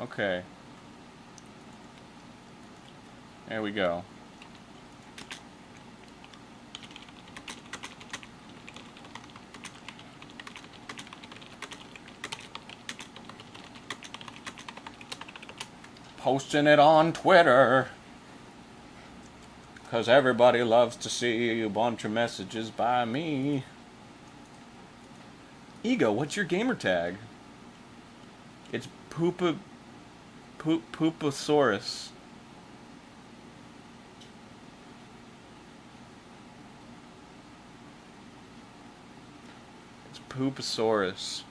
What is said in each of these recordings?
Okay. There we go. Posting it on Twitter. Because everybody loves to see a bunch of messages by me. Ego, what's your gamer tag? It's Pooposaurus. It's Pooposaurus.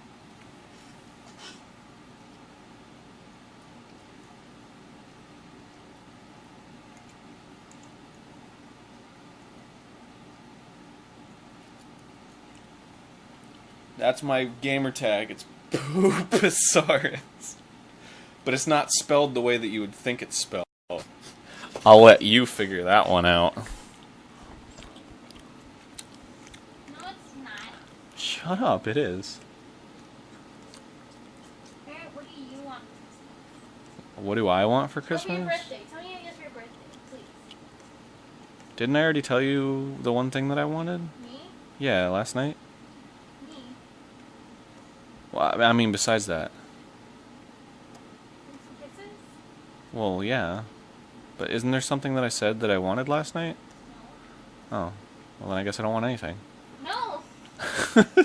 That's my gamer tag. It's Pooposaurus. But it's not spelled the way that you would think it's spelled. I'll let you figure that one out. No, it's not. Shut up, it is. Barrett, what do you want? What do I want for Tell me your Christmas? birthday. Tell me your yes for your birthday, please. Didn't I already tell you the one thing that I wanted? Me? Yeah, last night. Me? Well, I mean, besides that. Want some kisses? Well, yeah. But isn't there something that I said that I wanted last night? No. Oh. Well, then I guess I don't want anything. No! What do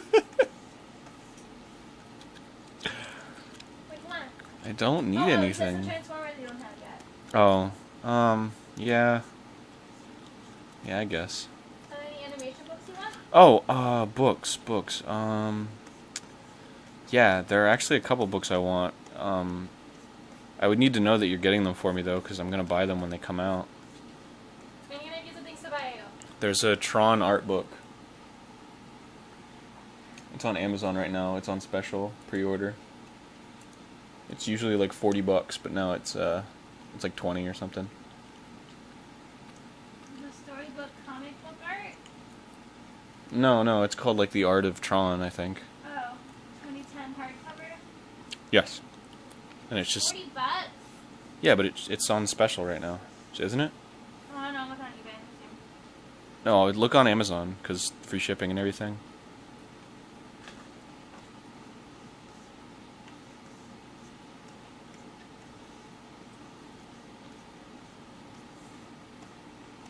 you want? I don't need It says anything. the Transformers you don't have yet. Oh. Yeah. Yeah, I guess. So any animation books you want? Oh, books. Yeah, there are actually a couple books I want. I would need to know that you're getting them for me, though, because I'm going to buy them when they come out. Any ideas of things to buy you? There's a Tron art book. It's on Amazon right now. It's on special, pre-order. It's usually like $40, but now it's like 20 or something. The storybook comic book art? No, it's called like The Art of Tron, I think. Oh, 2010 hardcover? Yes. And it's just... 40 bucks? Yeah, but it's on special right now, isn't it? Oh, no, I'm looking on eBay. No, look on Amazon, because free shipping and everything.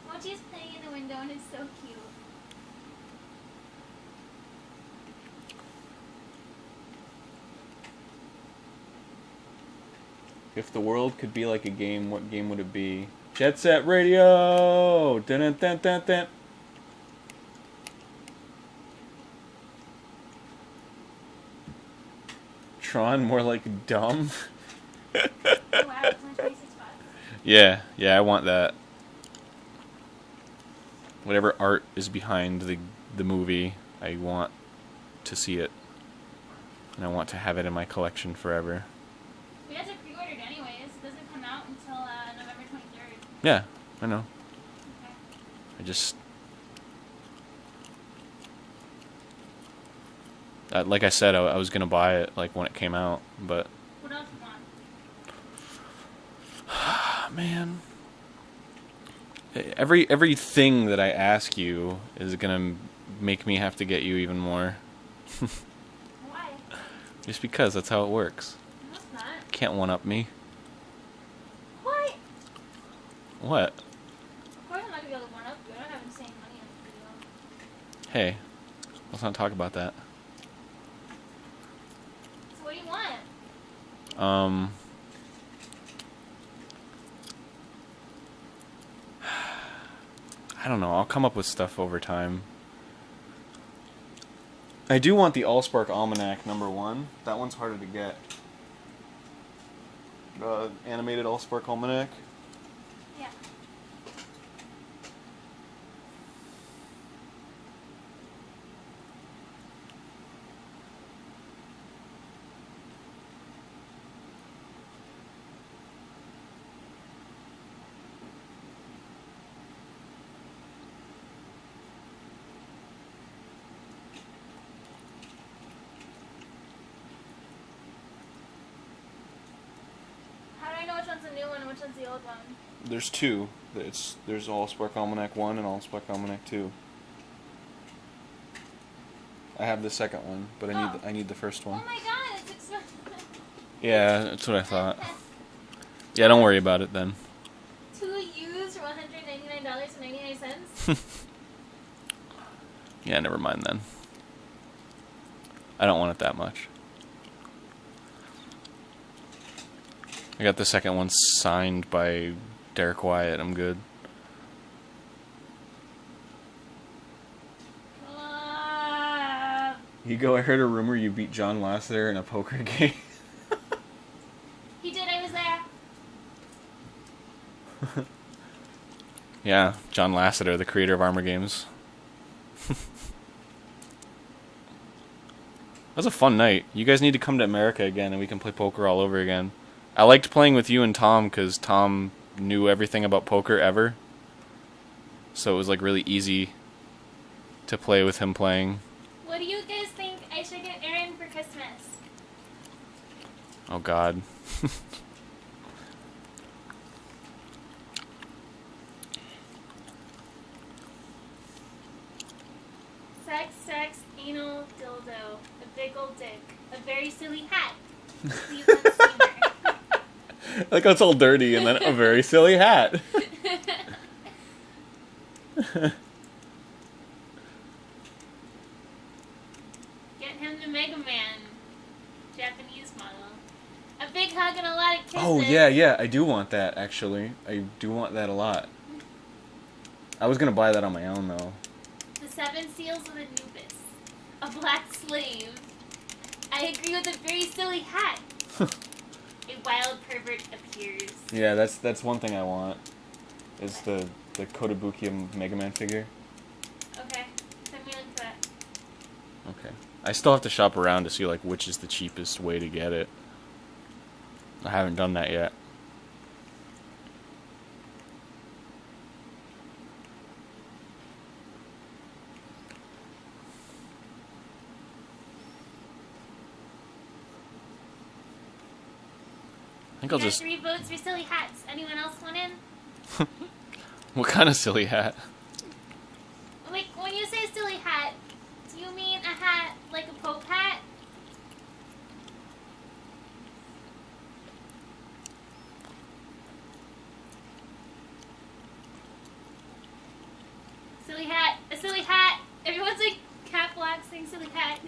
Mochi's playing in the window and it's so cute. If the world could be like a game, what game would it be? Jet Set Radio! Dun dun dun dun dun. Tron, more like dumb? Oh, wow, it's only 26 bucks. Yeah, I want that. Whatever art is behind the movie, I want to see it. And I want to have it in my collection forever. We had to pre-ordered anyways. It doesn't come out until November 23rd. Yeah, I know. Okay. I just... like I said, I was going to buy it like when it came out, but... What else you want? Man... Everything that I ask you is gonna make me have to get you even more. Why? Just because that's how it works. No, it's not. Can't one-up me. What? What? Of course I'm not gonna be able to one-up you. I don't have insane money on this video. Hey, let's not talk about that. So what do you want? I don't know. I'll come up with stuff over time. I do want the Allspark Almanac #1. That one's harder to get. The animated Allspark Almanac. Yeah. one's the new one and which one's the old one? There's two. There's Allspark Almanac 1 and Allspark Almanac 2. I have the second one, but I need the first one. Oh my god, it's expensive. Yeah, that's what I thought. Yeah, don't worry about it then. 2 used for $199.99? Yeah, never mind then. I don't want it that much. I got the second one signed by Derek Wyatt. I'm good. Ego, I heard a rumor you beat John Lasseter in a poker game. He did, I was there. Yeah, John Lasseter, the creator of Armor Games. That was a fun night. You guys need to come to America again and we can play poker all over again. I liked playing with you and Tom because Tom knew everything about poker ever. So it was like really easy to play with him playing. What do you guys think I should get Aaron for Christmas? Oh god. Sex, anal, dildo, a big old dick, a very silly hat. Cleveland steamer. Like it's all dirty and then a very silly hat. Get him the Mega Man. Japanese model. A big hug and a lot of kisses. Oh yeah, I do want that actually. I do want that a lot. I was gonna buy that on my own though. The 7 seals of Anubis. A black slave. I agree with a very silly hat. A wild pervert appears. Yeah, that's one thing I want. Is the Kotobukiya Mega Man figure. Okay. Send me a link to that. Okay. I still have to shop around to see like which is the cheapest way to get it. I haven't done that yet. I think I'll got just... 3 votes for silly hats. Anyone else want in? What kind of silly hat? Like, when you say silly hat, do you mean a hat like a Pope hat? Silly hat. A silly hat. Everyone's like cat blocks saying silly hat.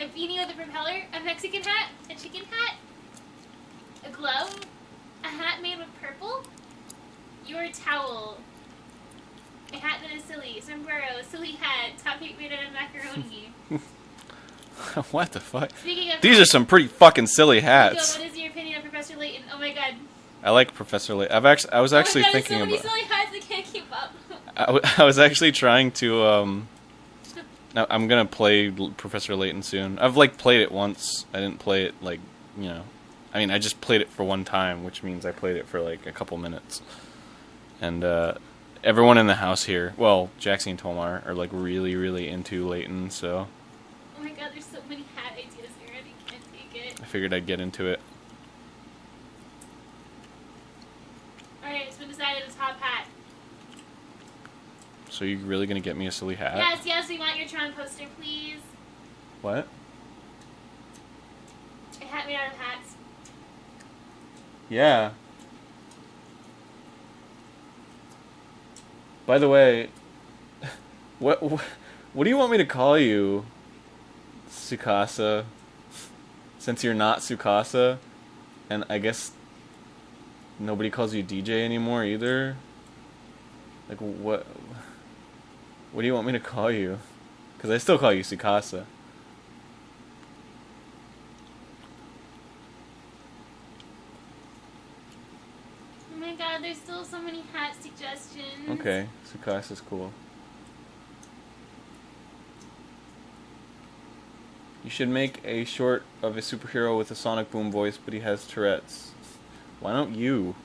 A beanie with a propeller. A Mexican hat. A chicken hat. A glove. A hat made with purple. Your towel. A hat that is silly. Sombrero. A silly hat. Top 8 made out of macaroni. What the fuck? Speaking of These are some pretty fucking silly hats. What is your opinion of Professor Layton? Oh my god. I like Professor Layton. I was actually thinking so many about... silly hats I can't keep up. I was actually trying to, I'm gonna play Professor Layton soon. I've, like, played it once. I didn't play it, like, you know... I mean, I just played it for one time, which means I played it for, like, a couple minutes. And, everyone in the house here, well, Jaxie and Tomar, are, like, really, really into Layton, so... Oh my god, there's so many hat ideas here, I can't take it. I figured I'd get into it. Alright, it's been decided, the top hat. So you really gonna get me a silly hat? Yes, we want your Tron poster, please. What? A hat made out of hats. Yeah. By the way, what do you want me to call you, Tsukasa? Since you're not Tsukasa, and I guess nobody calls you DJ anymore either. Like what do you want me to call you? Because I still call you Tsukasa. Oh my god, there's still so many hat suggestions. Okay, Tsukasa's cool. You should make a short of a superhero with a sonic boom voice, but he has Tourette's. Why don't you?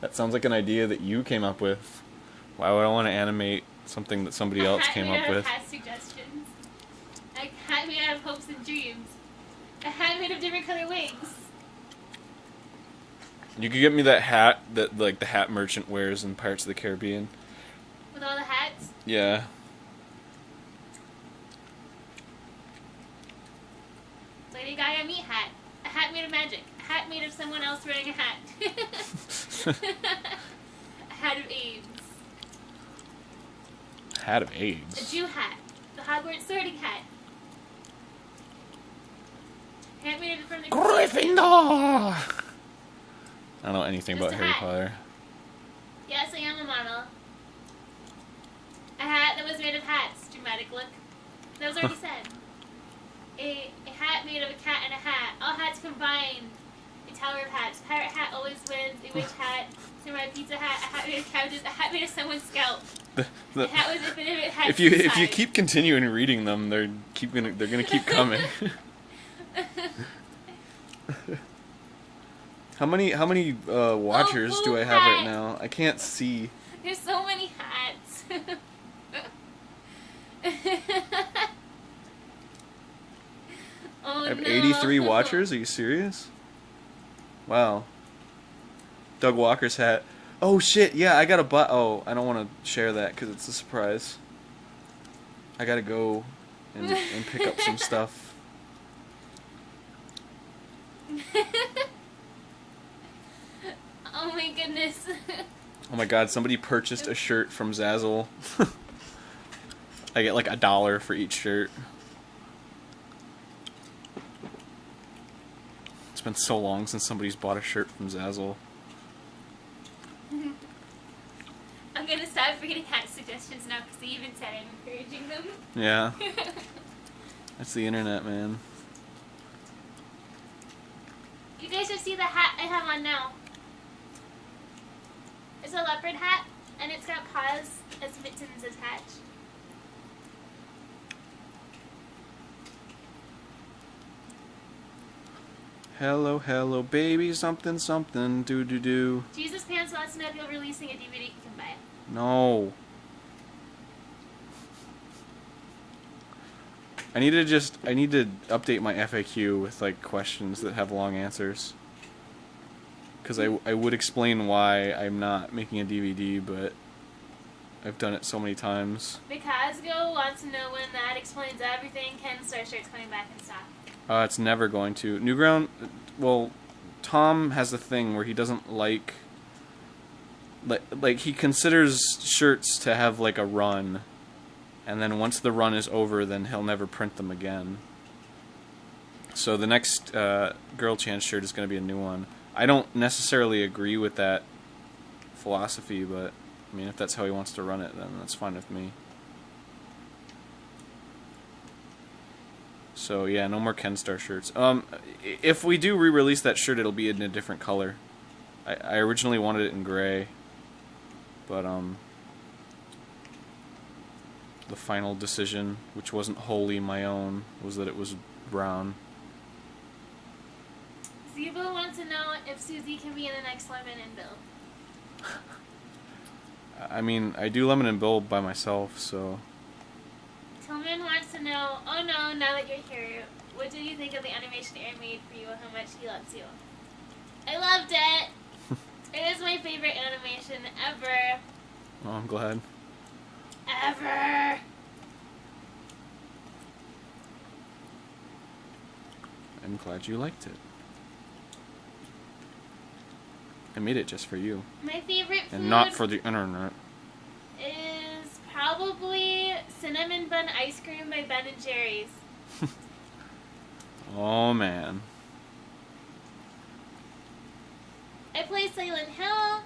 That sounds like an idea that you came up with. Why would I want to animate something that somebody else came up with? A hat suggestions. A hat made out of hopes and dreams. A hat made of different color wings. You could get me that hat that like the hat merchant wears in Pirates of the Caribbean. With all the hats? Yeah. Lady Gaga meat hat. A hat made of magic. A hat made of someone else wearing a hat. A hat of AIDS. Hat of A AIDS. Jew hat. The Hogwarts sorting hat. Hat made from the Gryffindor! I don't know anything Just about a Harry hat. Potter. Yes, I am a model. A hat that was made of hats. Dramatic look. That was already said. A hat made of a cat and a hat. All hats combined. A tower of hats. Pirate hat always wins. A witch hat. Samurai pizza hat. A hat made of couches. A hat made of someone's scalp. A hat was infinite hat. If you keep continuing reading them, they're gonna keep coming. How many watchers do I have right now? I can't see. There's so many hats. Oh, I have no. 83 watchers. Are you serious? Wow. Doug Walker's hat. Oh shit! Yeah, I gotta buy. Oh, I don't want to share that because it's a surprise. I gotta go and pick up some stuff. Oh my goodness. Oh my god! Somebody purchased a shirt from Zazzle. I get like $1 for each shirt. It's been so long since somebody's bought a shirt from Zazzle. I'm gonna stop reading hat suggestions now because they even said I'm encouraging them. Yeah. That's the internet, man. You guys should see the hat I have on now. It's a leopard hat, and it's got paws as mittens attached. Hello, hello, baby, something, something, do. Jesus Pants wants to know if you're releasing a DVD you can buy. No. I need to update my FAQ with like questions that have long answers. Because I would explain why I'm not making a DVD, but I've done it so many times. Mikazgo wants to know when that explains everything. Ken Star Shirt's coming back in stock. It's never going to. Newground, well, Tom has a thing where he doesn't like he considers shirts to have like a run, and then once the run is over, then he'll never print them again. So the next Girl Chance shirt is going to be a new one. I don't necessarily agree with that philosophy, but I mean, if that's how he wants to run it, then that's fine with me. So yeah, no more Ken Star shirts. If we do re-release that shirt, it'll be in a different color. I originally wanted it in gray, but the final decision, which wasn't wholly my own, was that it was brown. Zebo wants to know if Susie can be in the next Lemon and Bill. I mean, I do Lemon and Bill by myself, so... Tillman wants to know, oh no, now that you're here, what did you think of the animation Aaron made for you and how much he loves you? I loved it! It is my favorite animation ever. Oh, I'm glad. Ever! I'm glad you liked it. I made it just for you. My favorite food And not for the internet. is probably cinnamon bun ice cream by Ben & Jerry's. Oh, man. I play Silent Hill,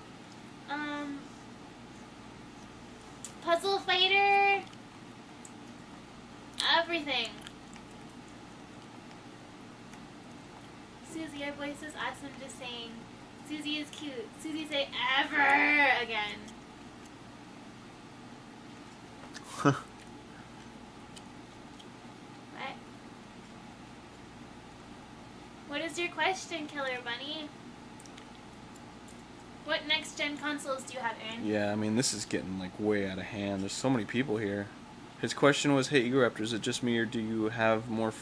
Puzzle Fighter, everything. Susie, your voice is awesome, just saying. Susie is cute. Susie, say ever again. What? What is your question, Killer Bunny? What next-gen consoles do you have, Aaron? Yeah, I mean, this is getting, like, way out of hand. There's so many people here. His question was, hey, Egoraptor, is it just me, or do you have more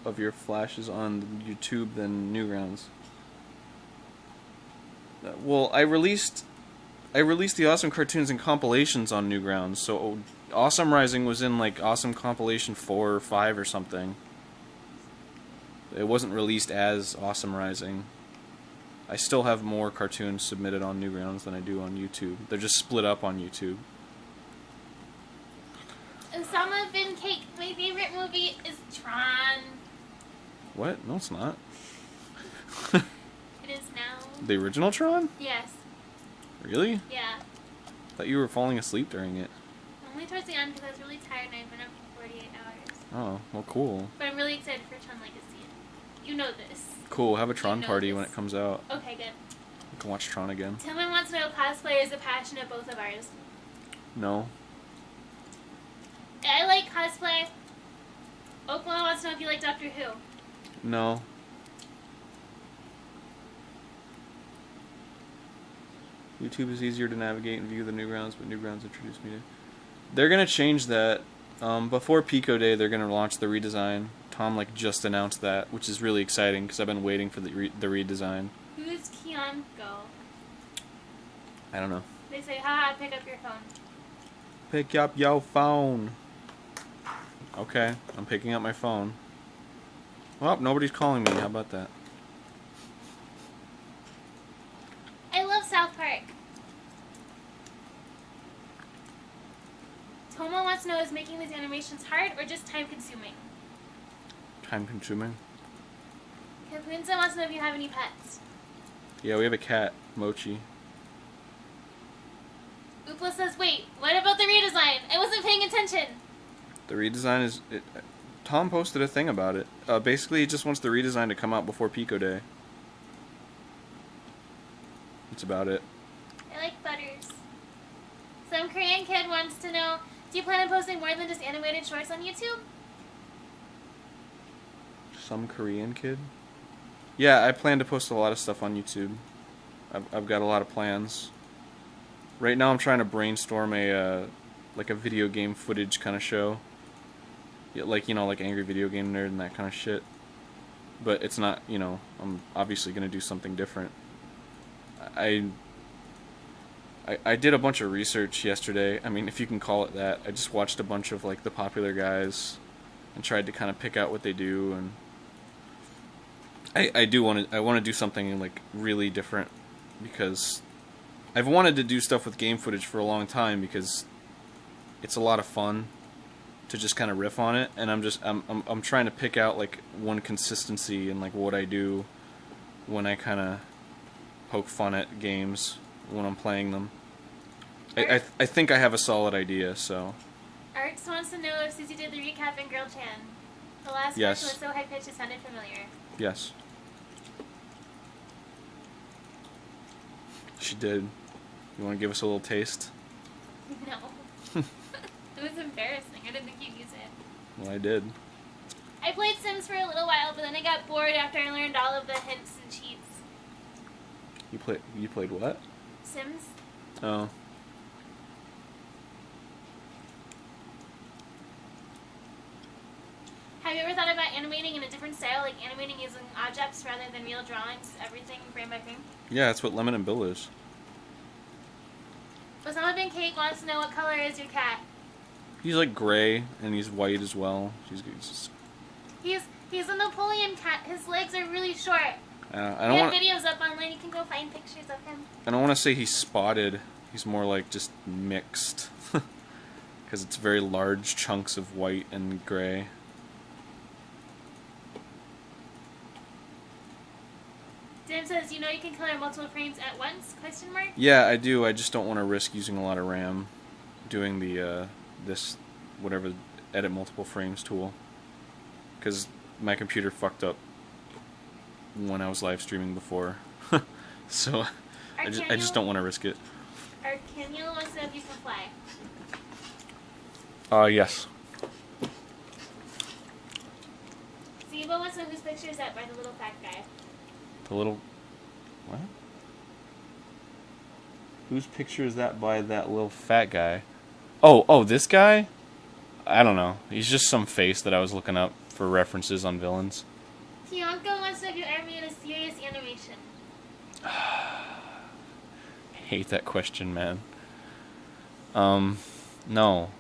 of your flashes on YouTube than Newgrounds? Well, I released the Awesome Cartoons and compilations on Newgrounds, so Awesome Rising was in like Awesome Compilation 4 or 5 or something. It wasn't released as Awesome Rising. I still have more cartoons submitted on Newgrounds than I do on YouTube. They're just split up on YouTube. Osama bin Cake, my favorite movie is Tron. What? No, it's not. It is now. The original Tron? Yes. Really? Yeah. Thought you were falling asleep during it. Only towards the end because I was really tired and I've been up for 48 hours. Oh, well, cool. But I'm really excited for Tron Legacy. You know this. Cool, have a Tron know party this. when it comes out. Okay, good. We can watch Tron again. Tillman wants to know if cosplay is a passion of both of ours. No. I like cosplay. Oklahoma wants to know if you like Doctor Who. No. YouTube is easier to navigate and view the Newgrounds, but Newgrounds introduced me to... They're going to change that. Before Pico Day, they're going to launch the redesign. Tom just announced that, which is really exciting because I've been waiting for the redesign. Who's Keon Go? I don't know. They say, haha, pick up your phone. Pick up your phone. Okay, I'm picking up my phone. Well, nobody's calling me. How about that? I love South Park. Tomo wants to know, is making these animations hard or just time consuming? Time consuming. Kapunza wants to know if you have any pets. Yeah, we have a cat, Mochi. Oopla says, wait, what about the redesign? I wasn't paying attention. The redesign is... Tom posted a thing about it. Basically, he just wants the redesign to come out before Pico Day. That's about it. I like Butters. Some Korean kid wants to know, do you plan on posting more than just animated shorts on YouTube? Some Korean kid? Yeah, I plan to post a lot of stuff on YouTube. I've got a lot of plans. Right now I'm trying to brainstorm a video game footage kind of show. Yeah, like Angry Video Game Nerd and that kind of shit. But it's not, I'm obviously going to do something different. I did a bunch of research yesterday. I mean, if you can call it that. I just watched a bunch of the popular guys and tried to kind of pick out what they do, and I want to do something really different because I've wanted to do stuff with game footage for a long time because it's a lot of fun to just kind of riff on it, and I'm trying to pick out one consistency in what I do when I kind of poke fun at games when I'm playing them. I think I have a solid idea, so. Arts wants to know if Susie did the recap in Girl Chan. The last Yes. version was so high pitched it sounded familiar. Yes. She did. You want to give us a little taste? No. It was embarrassing. I didn't think you'd use it. Well, I did. I played Sims for a little while, but then I got bored after I learned all of the hints and cheats. You played what? Sims? Oh. Have you ever thought about animating in a different style, like animating using objects rather than real drawings, everything frame by frame? Yeah, that's what Lemon and Bill is. Osama bin Cake wants to know what color is your cat. He's gray, and he's white as well. He's a Napoleon cat. His legs are really short. I We don't have videos up online. You can go find pictures of him. I don't want to say he's spotted. He's more just mixed. Because it's very large chunks of white and gray. Dan says, you can color multiple frames at once? ? Yeah, I do. I just don't want to risk using a lot of RAM doing the whatever edit multiple frames tool. Because my computer fucked up when I was live streaming before. So I just don't want to risk it. Arcaniel wants to know if you can fly. Yes. Zibo wants to know whose picture is that by the little fat guy. The little... What? Whose picture is that by that little fat guy? Oh, this guy? I don't know. He's just some face that I was looking up for references on villains. Kiyonko wants to know if you ever made a serious animation. hate that question, man. No.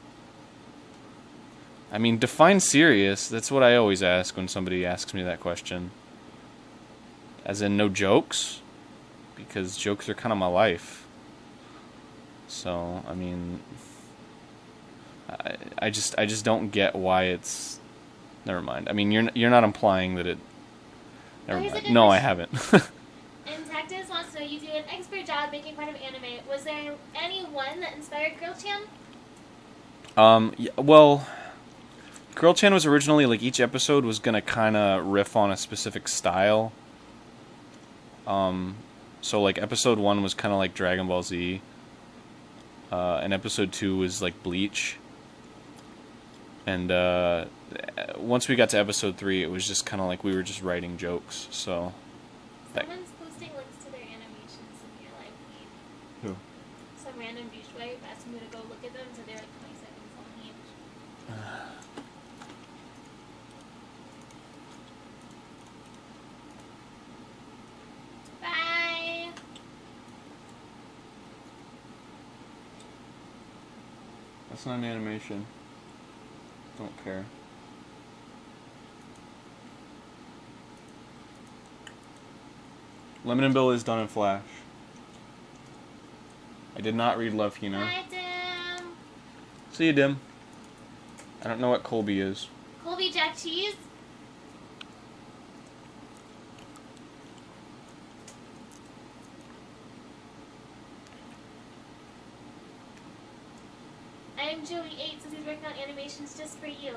I mean, define serious. That's what I always ask when somebody asks me that question. As in, no jokes? Because jokes are kind of my life. So, I mean, I just don't get why it's. Never mind. I mean, you're not implying that it. Never mind. No, I haven't. And Tactus wants to know, you do an expert job making fun of anime. Was there anyone that inspired Girl Chan? Yeah, well, Girl Chan was originally, like, each episode was gonna kind of riff on a specific style. So, like, episode 1 was kind of like Dragon Ball Z. And episode 2 was, like, Bleach. And, once we got to episode 3, it was just kind of like we were just writing jokes, so... Someone's posting links to their animations in your live feed. Who? Some random douchebag asked me to go look at them, so they're like 20 seconds long each. Bye! That's not an animation. Don't care. Lemon and Bill is done in Flash. I did not read Love Hina. Bye, Dim! See you, Dim. I don't know what Colby is. Colby Jack Cheese? I'm Joey 8, since he's working on animations just for you.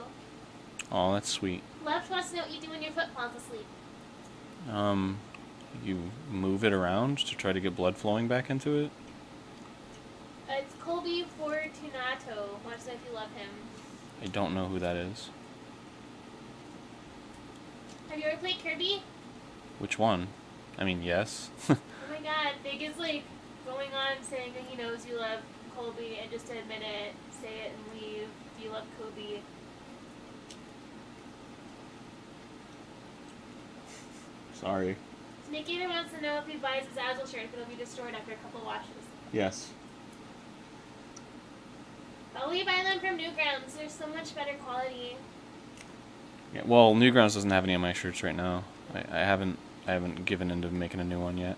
Oh, that's sweet. Left wants to know what you do when your foot falls asleep. You move it around to try to get blood flowing back into it? It's Colby Fortunato. Wants to know if you love him. I don't know who that is. Have you ever played Kirby? Which one? I mean, yes. Oh my god, Big is like going on saying that he knows you love Colby, and just to admit it, say it and leave. Do you love Kobe? Sorry. Nikita wants to know if he buys his Azel shirt, if it'll be destroyed after a couple washes. Yes. Probably buy them from Newgrounds. They're so much better quality. Yeah, well, Newgrounds doesn't have any of my shirts right now. I haven't given into making a new one yet.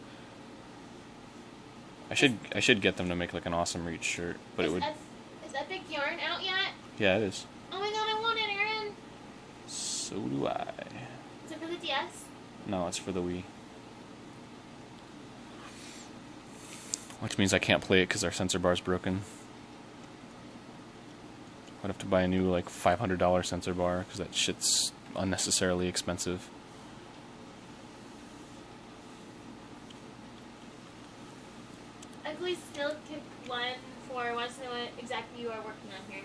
I should get them to make like an awesome Reach shirt, but it would. Is Epic Yarn out yet? Yeah, it is. Oh my god, I want it, Aaron. So do I. Is it for the DS? No, it's for the Wii. Which means I can't play it because our sensor bar's broken. I'd have to buy a new, like, $500 sensor bar because that shit's unnecessarily expensive. Ugly Skill Kick 1-4 wants to know what exactly you are working on here.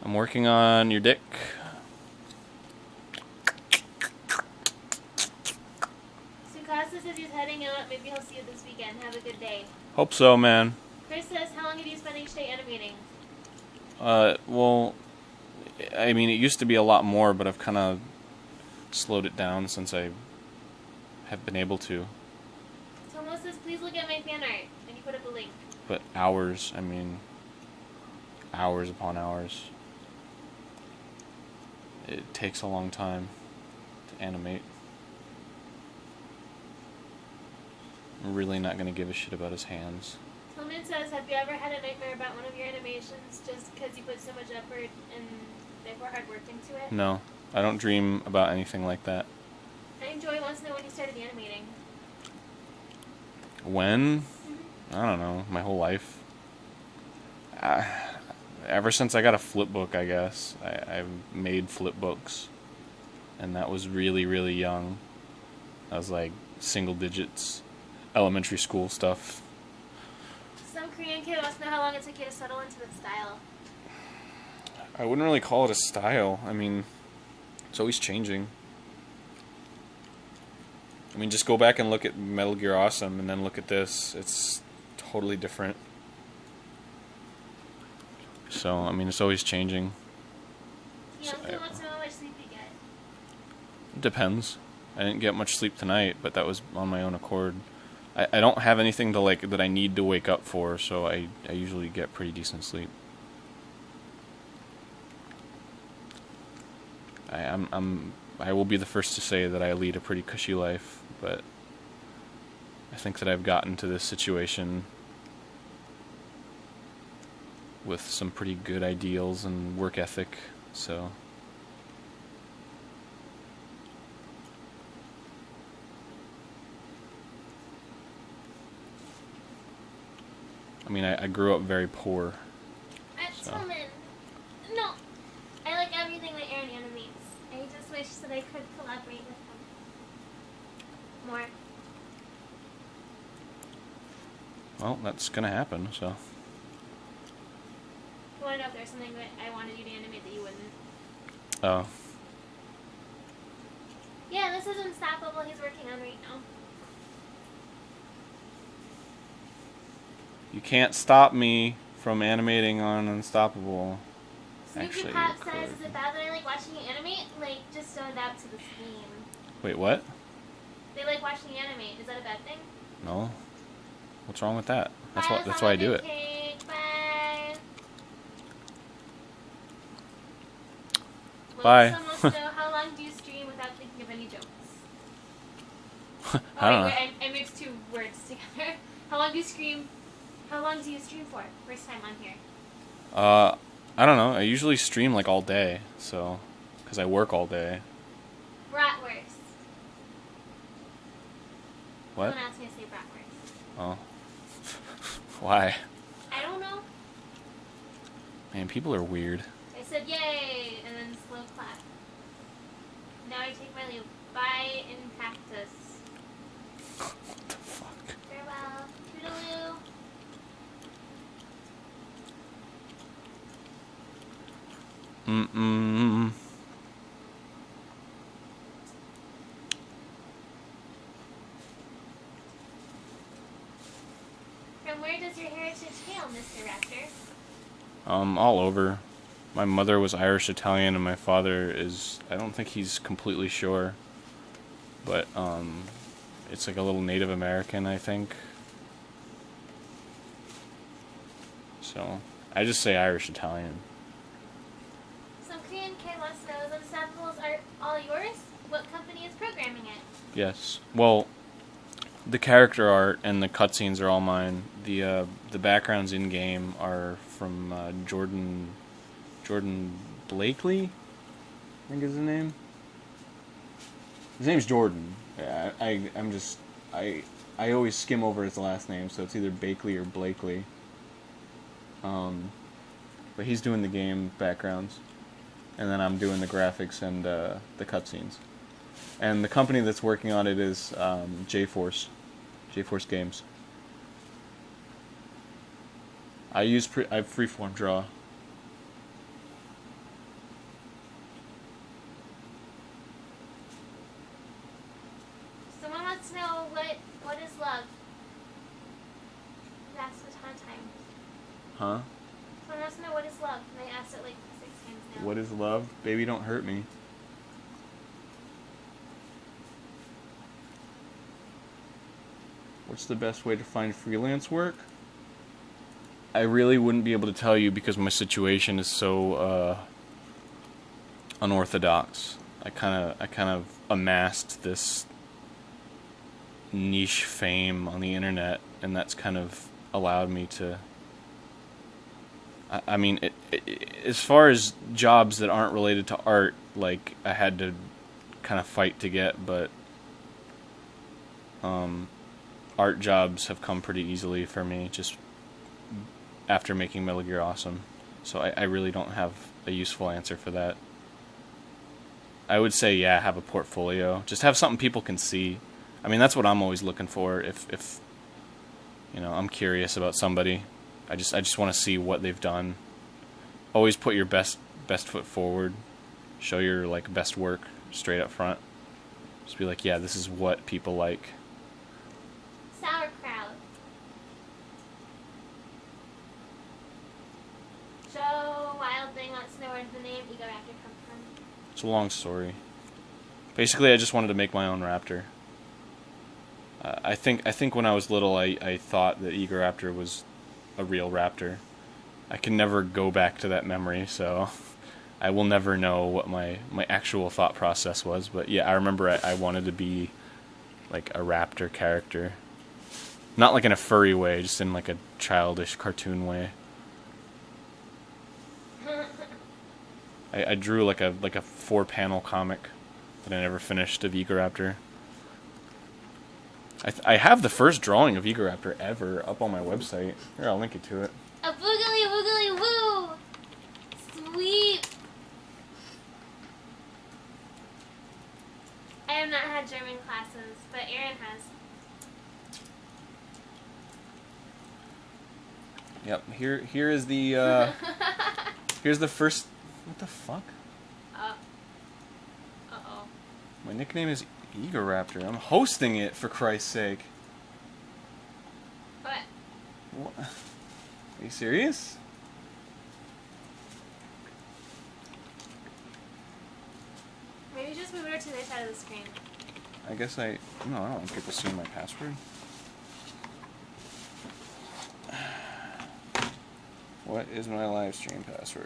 I'm working on your dick. Sukasa says he's heading out. Maybe he'll see you this weekend. Have a good day. Hope so, man. Chris says, how long have you spent each day animating? Well, I mean, it used to be a lot more, but I've kind of slowed it down since I have been able to. Tomo says, please look at my fan art. And you put up a link. But hours, I mean, hours upon hours. It takes a long time to animate. I'm really not going to give a shit about his hands. Tillman says, have you ever had a nightmare about one of your animations just because you put so much effort and therefore hard work into it? No, I don't dream about anything like that. And Joy wants to know when you started animating. When? I don't know, my whole life. Ever since I got a flip book, I guess. I've made flip books. And that was really, really young. I was like single digits. Elementary school stuff. Some Korean kid wants to know how long it took you to settle into the style. I wouldn't really call it a style. I mean, it's always changing. I mean, just go back and look at Metal Gear Awesome and then look at this. It's totally different. So, I mean, it's always changing. Yeah, so, wants to know how much sleep you get. It depends. I didn't get much sleep tonight, but that was on my own accord. I don't have anything to like that I need to wake up for, so I usually get pretty decent sleep. I will be the first to say that I lead a pretty cushy life, but I think that I've gotten to this situation with some pretty good ideals and work ethic, so I mean, I grew up very poor. So. No, I like everything that Aaron animates. I just wish that I could collaborate with him more. Well, that's gonna happen, so. I want to know if there's something that I wanted you to animate that you wouldn't. Oh. Yeah, this is Unstoppable he's working on right now. You can't stop me from animating on Unstoppable. Snoopy Actually, Pop you says, could. is it bad that I like watching you animate? Like, just don't adapt to this game. Wait, what? They like watching you animate. Is that a bad thing? No. What's wrong with that? That's Bye, why I do it. Cake. Bye. Bye. Someone wants to know, how long do you stream without thinking of any jokes? I don't know. I mixed two words together. How long do you stream? How long do you stream for? First time on here. I don't know. I usually stream like all day, so because I work all day. Bratwurst. What? Someone asked me to say bratwurst. Oh. Why? I don't know. Man, people are weird. I said yay, and then slow clap. Now I take my leave. Bye, Intactus. What the fuck? Farewell. Toodaloo. Mm-mm. From where does your heritage hail, Mr. Raptor? All over. My mother was Irish Italian and my father is, I don't think he's completely sure, but it's like a little Native American, I think. So I just say Irish Italian. Some Korean kid wants to know, those samples are all yours? What company is programming it? Yes. Well, the character art and the cutscenes are all mine. The backgrounds in game are from Jordan Blakely, I think is his name. His name's Jordan. Yeah, I always skim over his last name, so it's either Bakley or Blakely. But he's doing the game backgrounds, and then I'm doing the graphics and the cutscenes. And the company that's working on it is J-Force Games. I have Freeform Draw. Someone wants to know, what is love? I've asked it a ton of times. Huh? Someone wants to know, what is love? And I asked it like 6 times now. What is love? Baby, don't hurt me. What's the best way to find freelance work? I really wouldn't be able to tell you because my situation is so unorthodox. I kind of amassed this niche fame on the internet, and that's kind of allowed me to. I mean, as far as jobs that aren't related to art, like I had to kind of fight to get, but art jobs have come pretty easily for me just after making Metal Gear Awesome. So I really don't have a useful answer for that. I would say, yeah, have a portfolio. Just have something people can see. I mean, that's what I'm always looking for. If you know, I'm curious about somebody, I just want to see what they've done. Always put your best foot forward. Show your like best work straight up front. Just be like, yeah, this is what people like. Sauerkraut. Joe Wildling wants to know where the name Egoraptor comes from. It's a long story. Basically, I just wanted to make my own raptor. I think when I was little, I thought that Egoraptor was a real raptor. I can never go back to that memory, so I will never know what my actual thought process was. But yeah, I remember I wanted to be like a raptor character. Not like in a furry way, just in like a childish cartoon way. I drew like a 4-panel comic that I never finished of Egoraptor. I have the first drawing of Egoraptor ever up on my website. Here, I'll link you to it. A boogly woogly woo! Sweet! I have not had German classes, but Aaron has. Yep. Here is the here's the first. What the fuck? Uh-oh. My nickname is Egoraptor. I'm hosting it, for Christ's sake. What? Are you serious? Maybe just move over to the other side of the screen. I guess no, I don't want people seeing my password. What is my live stream password?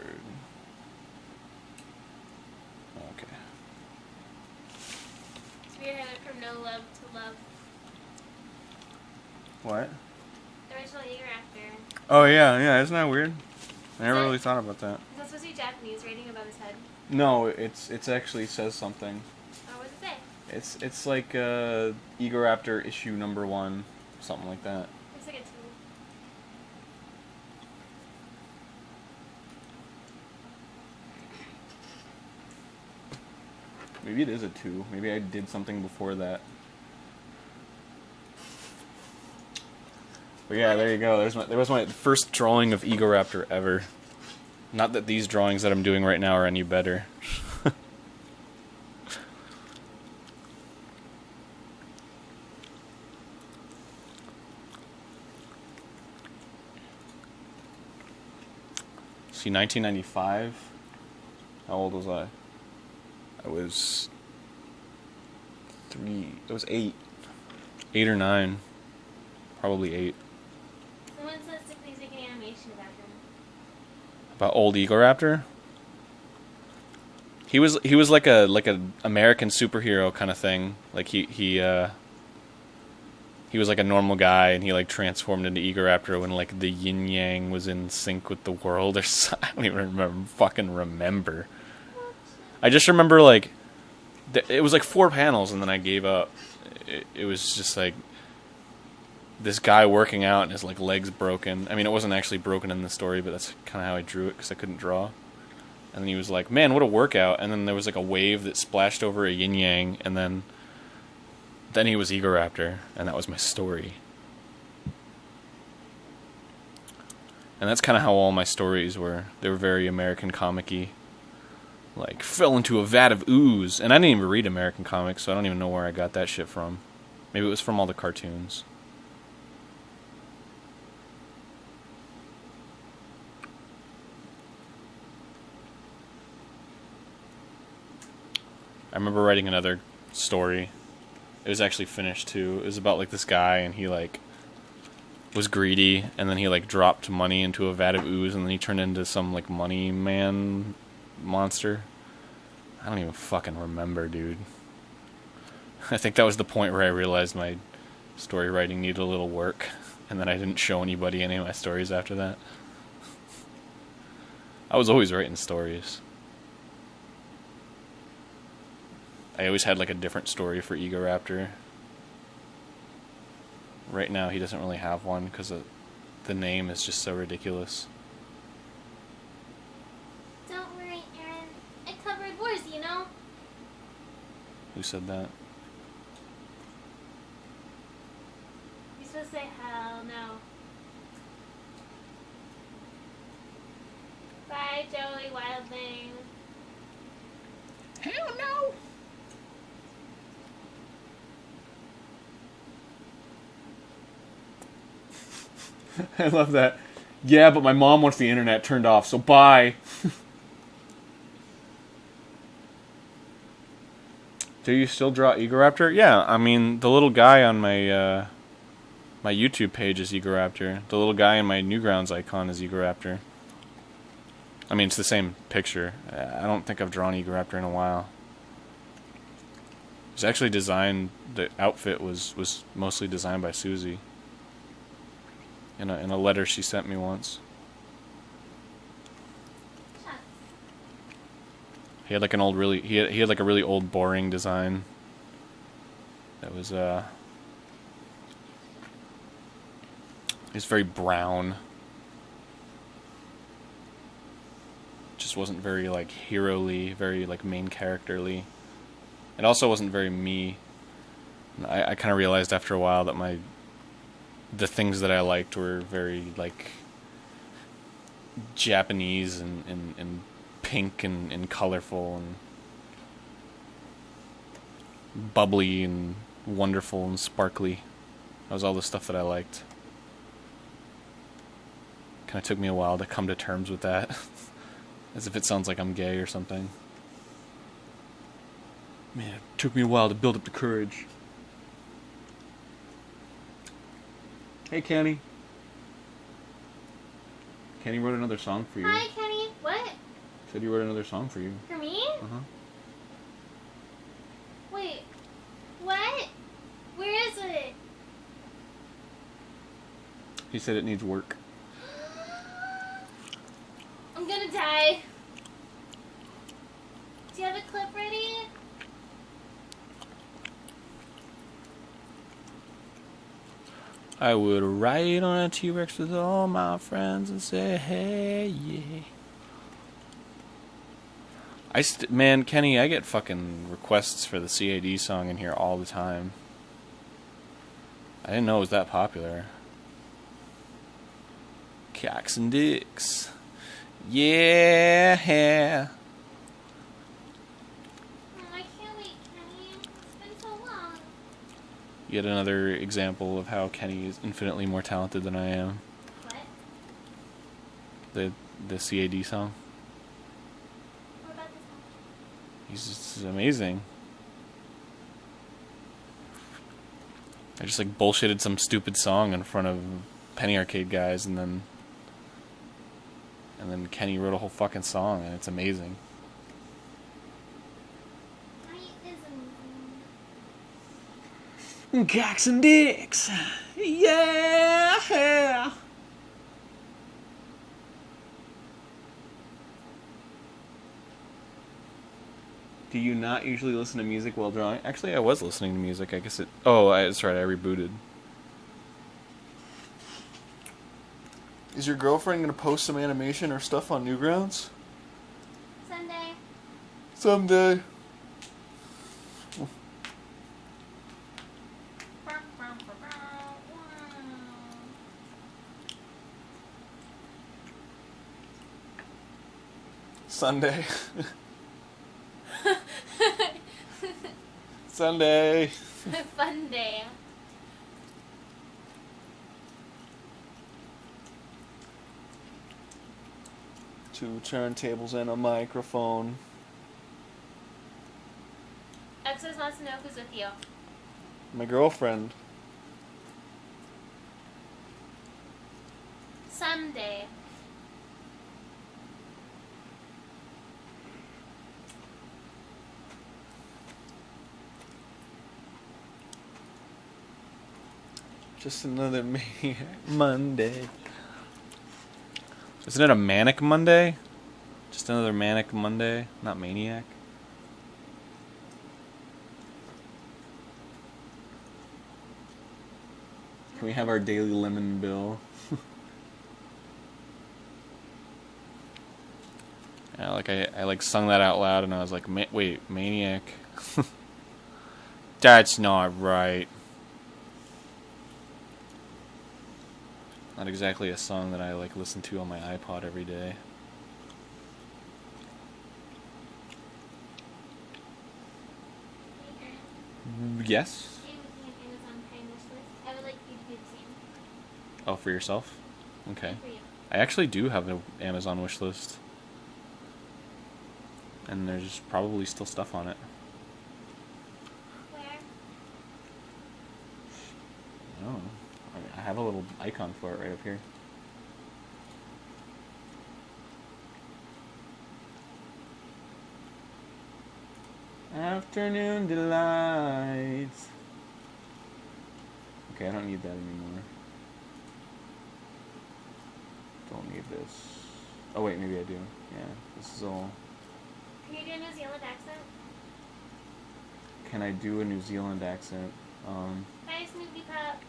Okay. Spearheaded from no love to love. What? The original Egoraptor. Oh yeah, isn't that weird? I never really thought about that. Is that supposed to be Japanese writing above his head? No, it's actually says something. Oh, what does it say? It's like Egoraptor issue number 1, something like that. Looks like a 2. Maybe it is a 2. Maybe I did something before that. But yeah, there you go. There was my first drawing of Egoraptor ever. Not that these drawings that I'm doing right now are any better. See, 1995. How old was I? I was 8. 8 or 9. Probably 8. Someone says to please make an animation about him. About old Egoraptor? He was like a American superhero kind of thing. Like he was like a normal guy, and he like transformed into Egoraptor when like the yin yang was in sync with the world or something. I don't even remember. I just remember like it was like 4 panels, and then I gave up. It was just like this guy working out and his like legs broken. I mean, it wasn't actually broken in the story, but that's kind of how I drew it because I couldn't draw. And then he was like, "Man, what a workout!" And then there was like a wave that splashed over a yin yang, and then he was Egoraptor, and that was my story. And that's kind of how all my stories were. They were very American comic-y. Like, fell into a vat of ooze. And I didn't even read American comics, so I don't even know where I got that shit from. Maybe it was from all the cartoons. I remember writing another story. It was actually finished too. It was about like this guy, and he like was greedy, and then he like dropped money into a vat of ooze, and then he turned into some like money man monster. I don't even fucking remember, dude. I think that was the point where I realized my story writing needed a little work, and then I didn't show anybody any of my stories after that. I was always writing stories. I always had like a different story for Egoraptor. Right now he doesn't really have one because the name is just so ridiculous. Don't worry, Aaron. I covered wars, you know? Who said that? You're supposed to say hell no. Bye, Joey Wildling. Hell no! I love that. Yeah, but my mom wants the internet turned off, so bye. Do you still draw Egoraptor? Yeah, I mean, the little guy on my my YouTube page is Egoraptor. The little guy in my Newgrounds icon is Egoraptor. I mean, it's the same picture. I don't think I've drawn Egoraptor in a while. It was actually designed, the outfit was mostly designed by Susie. In a letter she sent me once. He had like an old he had like a really old boring design. That was it's very brown. Just wasn't very like hero-ly, very like main character-ly. It also wasn't very me. I kind of realized after a while that the things that I liked were very like Japanese and pink and colorful and bubbly and wonderful and sparkly. That was all the stuff that I liked. Kind of took me a while to come to terms with that. As if it sounds like I'm gay or something. Man, it took me a while to build up the courage. Hey, Kenny. Kenny wrote another song for you. Hi, Kenny. What? Said he wrote another song for you. For me? Uh-huh. Wait. What? Where is it? He said it needs work. I'm gonna die. Do you have a clip ready? I would ride on a T-Rex with all my friends and say, hey, yeah. Man, Kenny, I get fucking requests for the CAD song in here all the time. I didn't know it was that popular. Cocks and dicks. Yeah. I can't wait, Kenny. It's been so long. Yet another example of how Kenny is infinitely more talented than I am. What? The CAD song. What about this one? He's just amazing. I just like bullshitted some stupid song in front of Penny Arcade guys, and then Kenny wrote a whole fucking song, and it's amazing. Cocks and dicks, yeah. Do you not usually listen to music while drawing? Actually, I was listening to music. I guess it. Oh, that's right. I rebooted. Is your girlfriend gonna post some animation or stuff on Newgrounds? Sunday. Someday. Sunday. Sunday. Fun day. Two turntables and a microphone. Exos wants to know who's with you. My girlfriend. Someday. Just another maniac Monday. Isn't it a manic Monday? Just another manic Monday, not maniac. Can we have our daily lemon bill? Yeah, like I like sung that out loud, and I was like, wait, maniac. That's not right. Not exactly a song that I like listen to on my iPod every day. Yes. I would like you to do the same. Oh, for yourself? Okay. For you. I actually do have an Amazon wish list. And there's probably still stuff on it. have a little icon for it right up here. Afternoon delights. Okay, I don't need that anymore. Don't need this. Oh wait, maybe I do. Yeah, this is all. Can you do a New Zealand accent? Can I do a New Zealand accent? Hi, Snoopy Pup.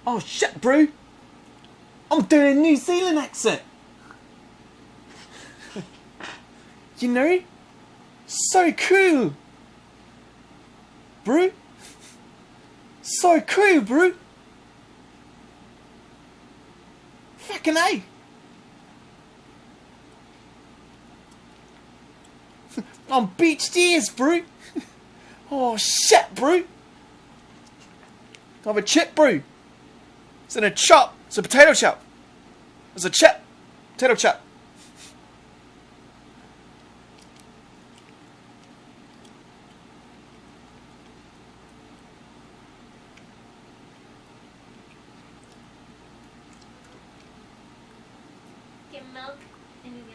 Oh shit, bro! I'm doing a New Zealand accent! You know? So cool! Bro? So cool, bro! Fucking A! I'm beached ears, bro! Oh shit, bro! I have a chip, bro! It's in a chop! It's a potato chop! It's a chip! Potato chop! Get milk in New Zealand.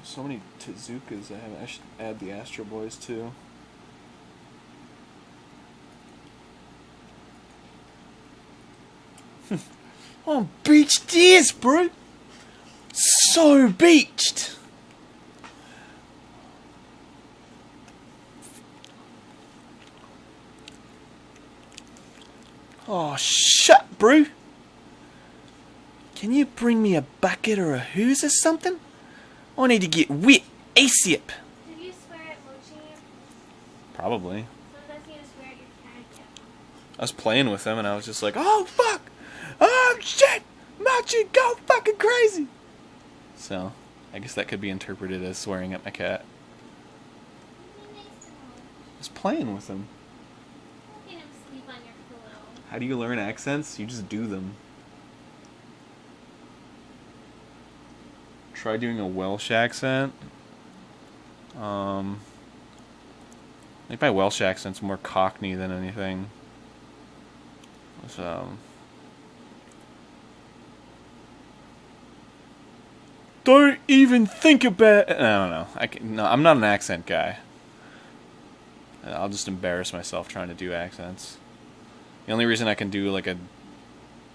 So many Tezukas I have. I should add the Astro Boys too. Oh, beached ears, bro! So beached! Oh, shut, bro! Can you bring me a bucket or a hose or something? I need to get wet ASAP. Did you swear at Mochi? Probably. Sometimes you swear at your cat. I was playing with him and I was just like, oh fuck! Oh shit! Mochi, go fucking crazy! So, I guess that could be interpreted as swearing at my cat. I was playing with him. Let him sleep on your pillow. How do you learn accents? You just do them. Try doing a Welsh accent. I think my Welsh accent's more Cockney than anything. So, don't even think about it. I don't know. No, I'm not an accent guy. I'll just embarrass myself trying to do accents. The only reason I can do like a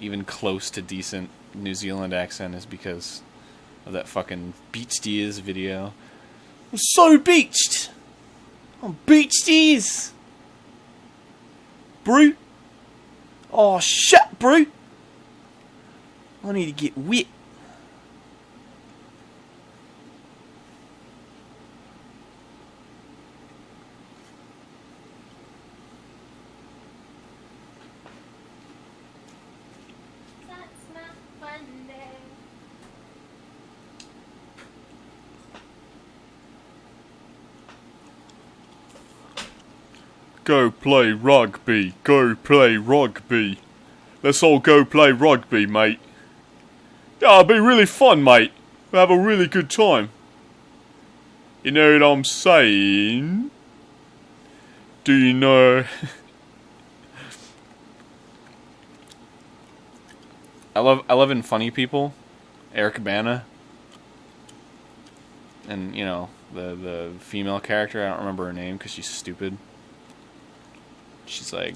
even close to decent New Zealand accent is because of that fucking Beached Ears video. I'm so beached! I'm beached ears! Bro! Oh shit, bro! I need to get wet. That's my fun day. Go play rugby. Go play rugby. Let's all go play rugby, mate. Yeah, it'll be really fun, mate. We'll have a really good time. You know what I'm saying? Do you know? I love in Funny People, Eric Bana. And, you know, the female character, I don't remember her name because she's stupid. She's like,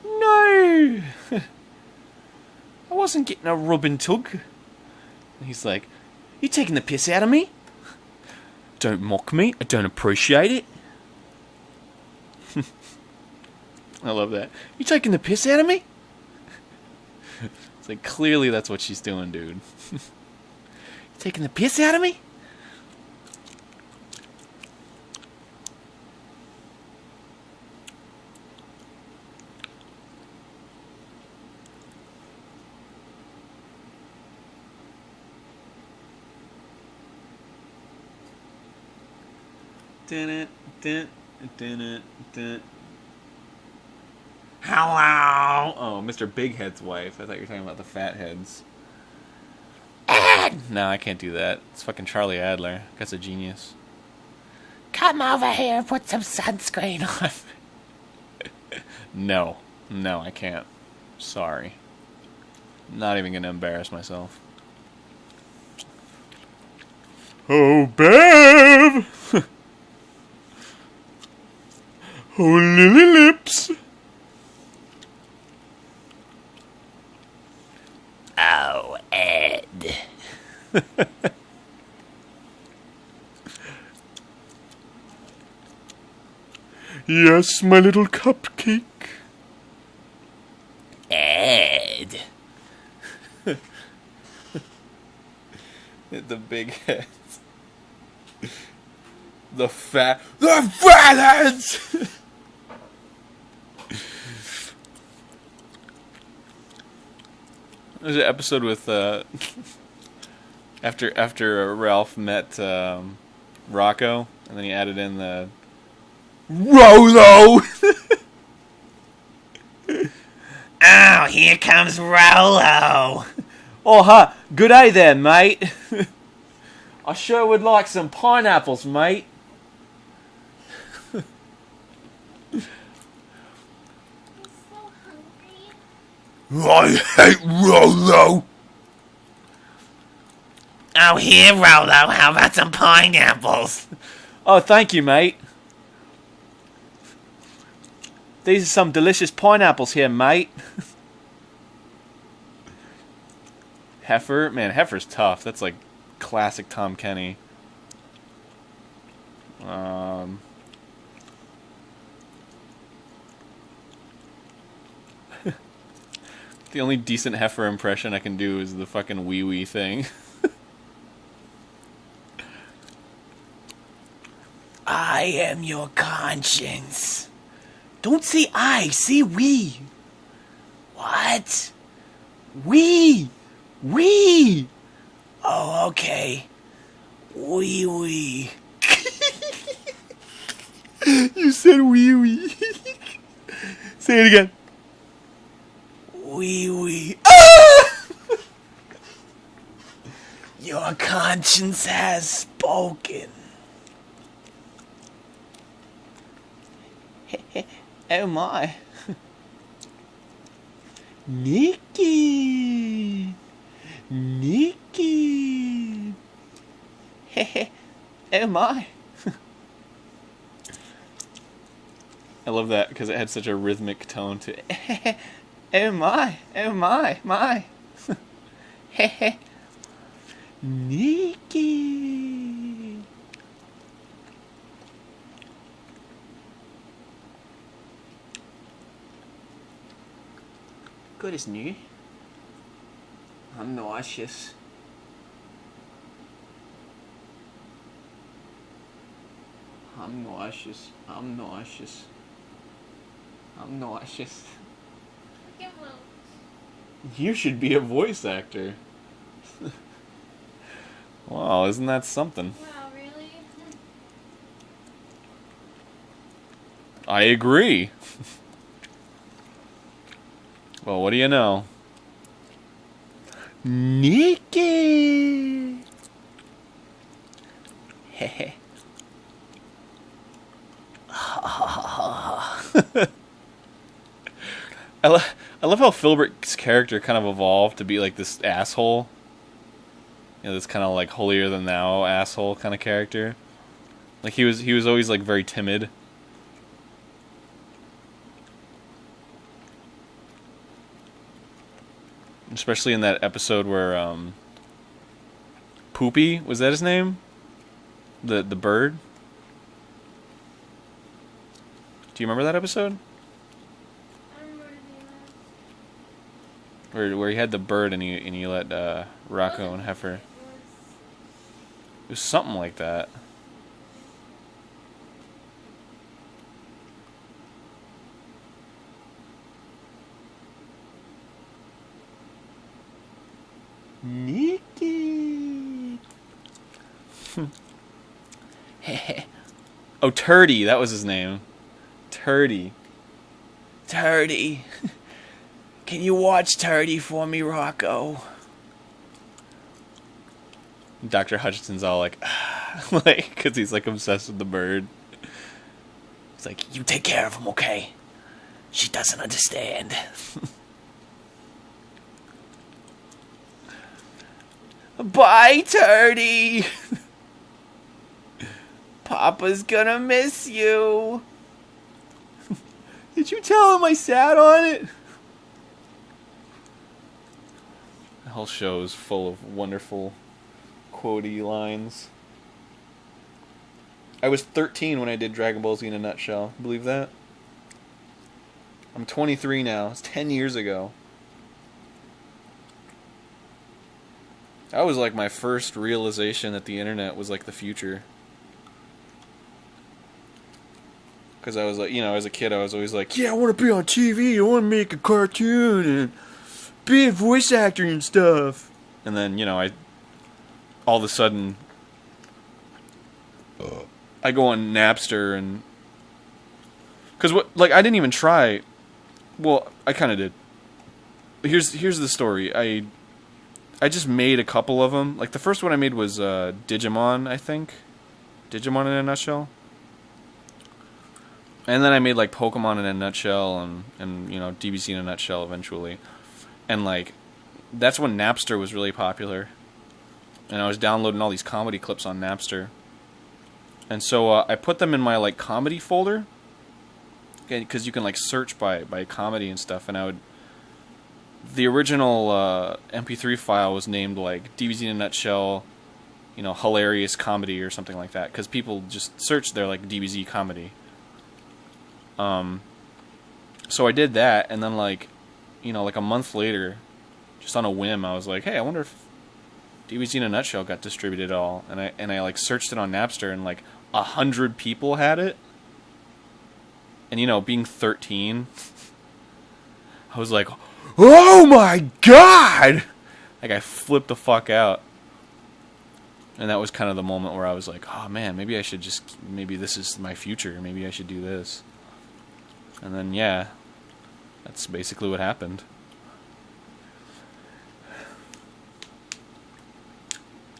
no! I wasn't getting a rub and tug. And he's like, you taking the piss out of me? Don't mock me. I don't appreciate it. I love that. You taking the piss out of me? It's like, clearly that's what she's doing, dude. You taking the piss out of me? Hello! Oh, Mr. Big Head's wife. I thought you were talking about the fat heads. No, I can't do that. It's fucking Charlie Adler. That's a genius. come over here and put some sunscreen on? No. No, I can't. Sorry. Not even gonna embarrass myself. Oh, babe! Oh, lily lips! Oh, Ed. Yes, my little cupcake. Ed. The big heads. The fat heads! There's an episode with, after Ralph met, Rocco, and then he added in the Rolo! Oh, here comes Rolo. Oh, hi. Good day there, mate. I sure would like some pineapples, mate. I'm so hungry. I hate Rolo. Oh, here, Rolo. How about some pineapples? Oh, thank you, mate. These are some delicious pineapples here, mate. Heifer? Man, Heifer's tough. That's like classic Tom Kenny. The only decent Heifer impression I can do is the fucking wee wee thing. I am your conscience. Don't say I, say we. What? We. Oh, okay. We. You said wee wee. Say it again. We. Ah! Your conscience has spoken. Oh my. Nikki. Oh my. I love that because it had such a rhythmic tone to it. Oh my. Nikki. Good as new. I'm nauseous. I'm nauseous. Look at Will. You should be a voice actor. Wow, isn't that something? Wow, really? I agree. Well, what do you know? Nikki. I love how Filbert's character kind of evolved to be like this asshole. You know, this kind of like holier than thou asshole kind of character. Like he was always like very timid. Especially in that episode where Poopy, was that his name? The bird? Do you remember that episode? I don't remember the name Where he had the bird and he let Rocco and Heifer. It was something like that. Nikki. Oh, Turdy, that was his name. Turdy. Turdy. Can you watch Turdy for me, Rocco? Dr. Hutchinson's all like, ah. like, because he's like obsessed with the bird. It's like, you take care of him, okay? She doesn't understand. Bye, Turdy. Papa's gonna miss you. Did you tell him I sat on it? The whole show is full of wonderful quotey lines. I was 13 when I did Dragon Ball Z in a nutshell. Believe that? I'm 23 now. It's 10 years ago. That was like my first realization that the internet was like the future. Because I was like, you know, as a kid, I was always like, yeah, I want to be on TV. I want to make a cartoon and be a voice actor and stuff. And then, you know, all of a sudden, I go on Napster and... Because, I didn't even try... Well, I kind of did. Here's the story. I just made a couple of them. Like, the first one I made was Digimon, I think. Digimon in a nutshell. And then I made, like, Pokemon in a nutshell and you know, DBZ in a nutshell eventually. And, like, that's when Napster was really popular. And I was downloading all these comedy clips on Napster. And so I put them in my, like, comedy folder. Because you can, like, search by comedy and stuff. And I would... The original MP3 file was named, like, DBZ in a nutshell, you know, hilarious comedy or something like that. Because people just searched their, like, DBZ comedy. So I did that, and then, like, you know, like a month later, just on a whim, I was like, hey, I wonder if DBZ in a nutshell got distributed at all. And I like searched it on Napster, and like 100 people had it. And, you know, being 13, I was like, oh my god! Like, I flipped the fuck out. And that was kind of the moment where I was like, oh man, maybe I should just, maybe this is my future. Maybe I should do this. And then, yeah, that's basically what happened.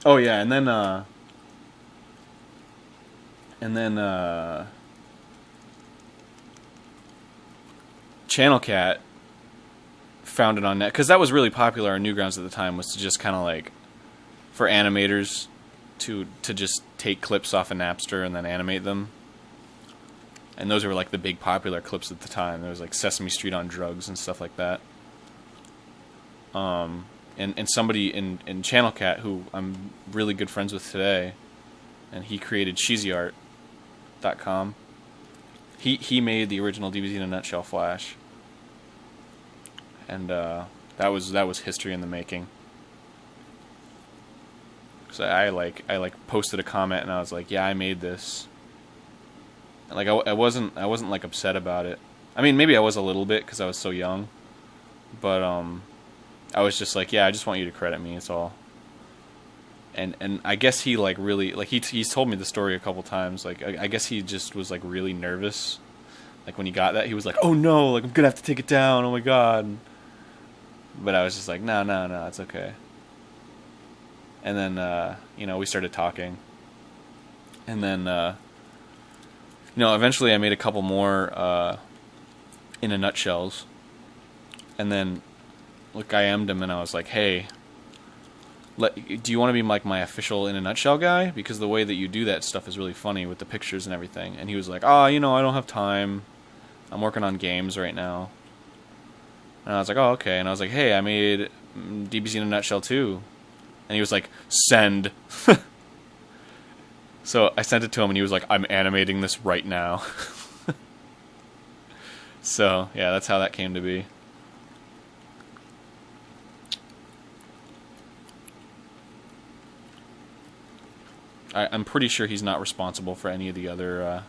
Oh yeah, and then Channel Cat found it on net, because that was really popular on Newgrounds at the time, was to just kind of like, for animators to just take clips off of Napster and then animate them. And those were like the big popular clips at the time. There was like Sesame Street on drugs and stuff like that. And somebody in Channel Cat, who I'm really good friends with today, and he created cheesyart.com. He made the original DBZ in a nutshell Flash. And that was history in the making. So I posted a comment and I was like, yeah, I made this. And like I wasn't like upset about it. I mean, maybe I was a little bit because I was so young, but I was just like, yeah, I just want you to credit me. It's all. And I guess he like really like he's told me the story a couple times. Like I guess he just was like really nervous. Like when he got that, he was like, oh no, like I'm gonna have to take it down. Oh my god. But I was just like, no, it's okay. And then you know, we started talking. And then you know, eventually I made a couple more in a nutshells. And then like I IM'd him and I was like, hey, do you want to be like my official in a nutshell guy? Because the way that you do that stuff is really funny with the pictures and everything. And he was like, oh, you know, I don't have time. I'm working on games right now. And I was like, oh, okay. And I was like, hey, I made DBZ in a nutshell too. And he was like, send. So I sent it to him and he was like, I'm animating this right now. So, yeah, that's how that came to be. I'm pretty sure he's not responsible for any of the other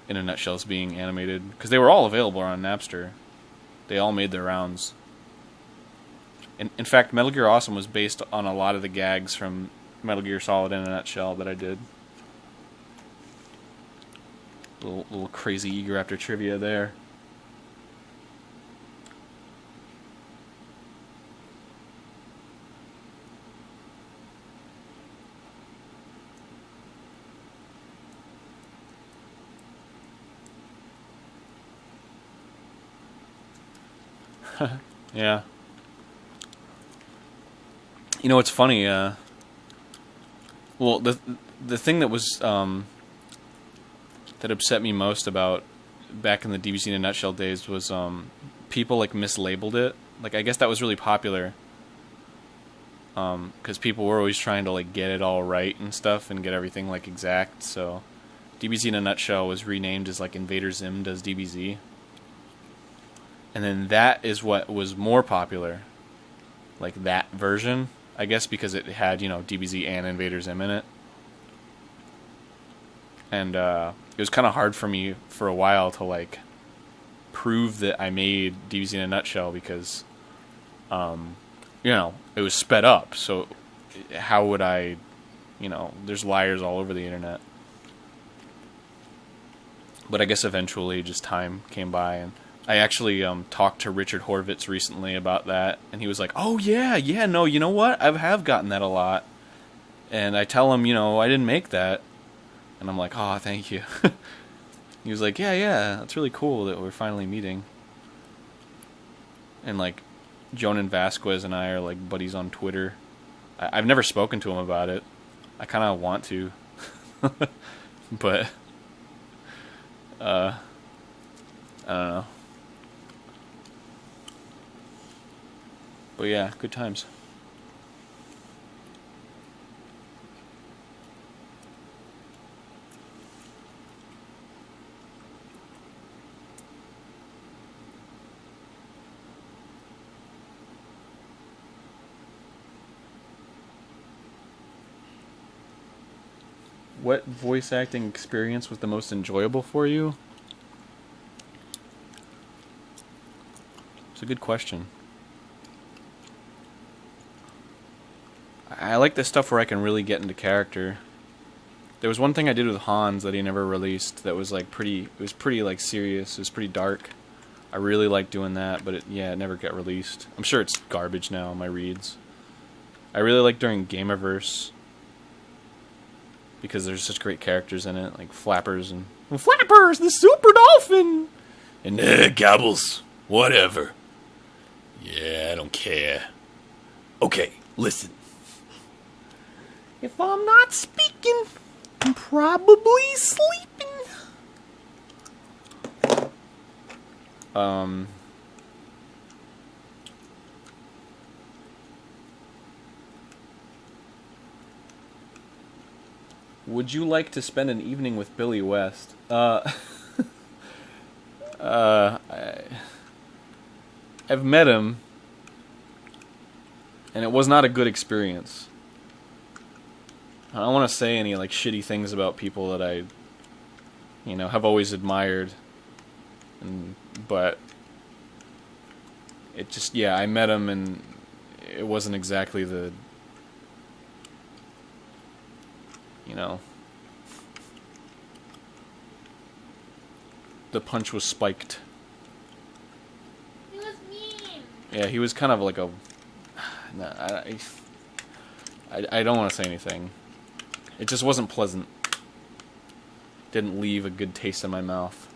in a nutshells being animated, because they were all available on Napster. They all made their rounds. In fact, Metal Gear Awesome was based on a lot of the gags from Metal Gear Solid in a Nutshell that I did. Little crazy Egoraptor trivia there. Yeah. You know, it's funny. Well, the thing that was that upset me most about back in the DBZ in a Nutshell days was people like mislabeled it. Like, I guess that was really popular because people were always trying to like get it all right and stuff and get everything like exact. So DBZ in a Nutshell was renamed as like Invader Zim does DBZ. And then that is what was more popular, like that version, I guess, because it had, you know, DBZ and Invader Zim in it. And it was kind of hard for me for a while to like prove that I made DBZ in a Nutshell because, you know, it was sped up. So how would I, you know, there's liars all over the internet. But I guess eventually just time came by, and I actually talked to Richard Horvitz recently about that, and he was like, "Oh yeah, no, you know what? I have gotten that a lot." And I tell him, you know, I didn't make that, and I'm like, "Oh, thank you." He was like, "Yeah, that's really cool that we're finally meeting." And like, Jonan Vasquez and I are like buddies on Twitter. I've never spoken to him about it. I kind of want to, but I don't know. But yeah, good times. What voice acting experience was the most enjoyable for you? It's a good question. I like the stuff where I can really get into character. There was one thing I did with Hans that he never released that was like pretty, it was pretty like serious, it was pretty dark. I really liked doing that, but it never got released. I'm sure it's garbage now in my reads. I really like during Gamerverse because there's such great characters in it, like Flappers and Flappers, the Super Dolphin, and Gobbles, whatever. Yeah, I don't care. Okay, listen. If I'm not speaking, I'm probably sleeping. Would you like to spend an evening with Billy West? I've met him, and it was not a good experience. I don't want to say any like shitty things about people that I, you know, have always admired, but it just, yeah, I met him and it wasn't exactly the, you know, the punch was spiked. He was mean. Yeah, he was kind of like a, I don't want to say anything. It just wasn't pleasant. Didn't leave a good taste in my mouth.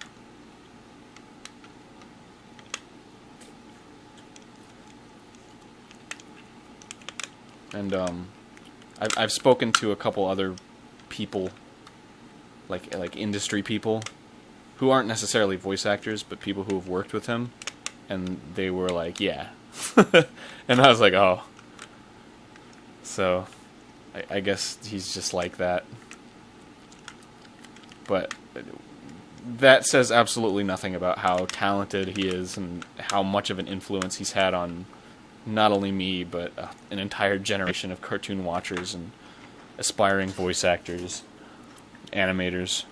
And I've spoken to a couple other people, like industry people, who aren't necessarily voice actors, but people who have worked with him, and they were like, yeah. And I was like, oh. So I guess he's just like that. But that says absolutely nothing about how talented he is and how much of an influence he's had on not only me, but an entire generation of cartoon watchers and aspiring voice actors, animators.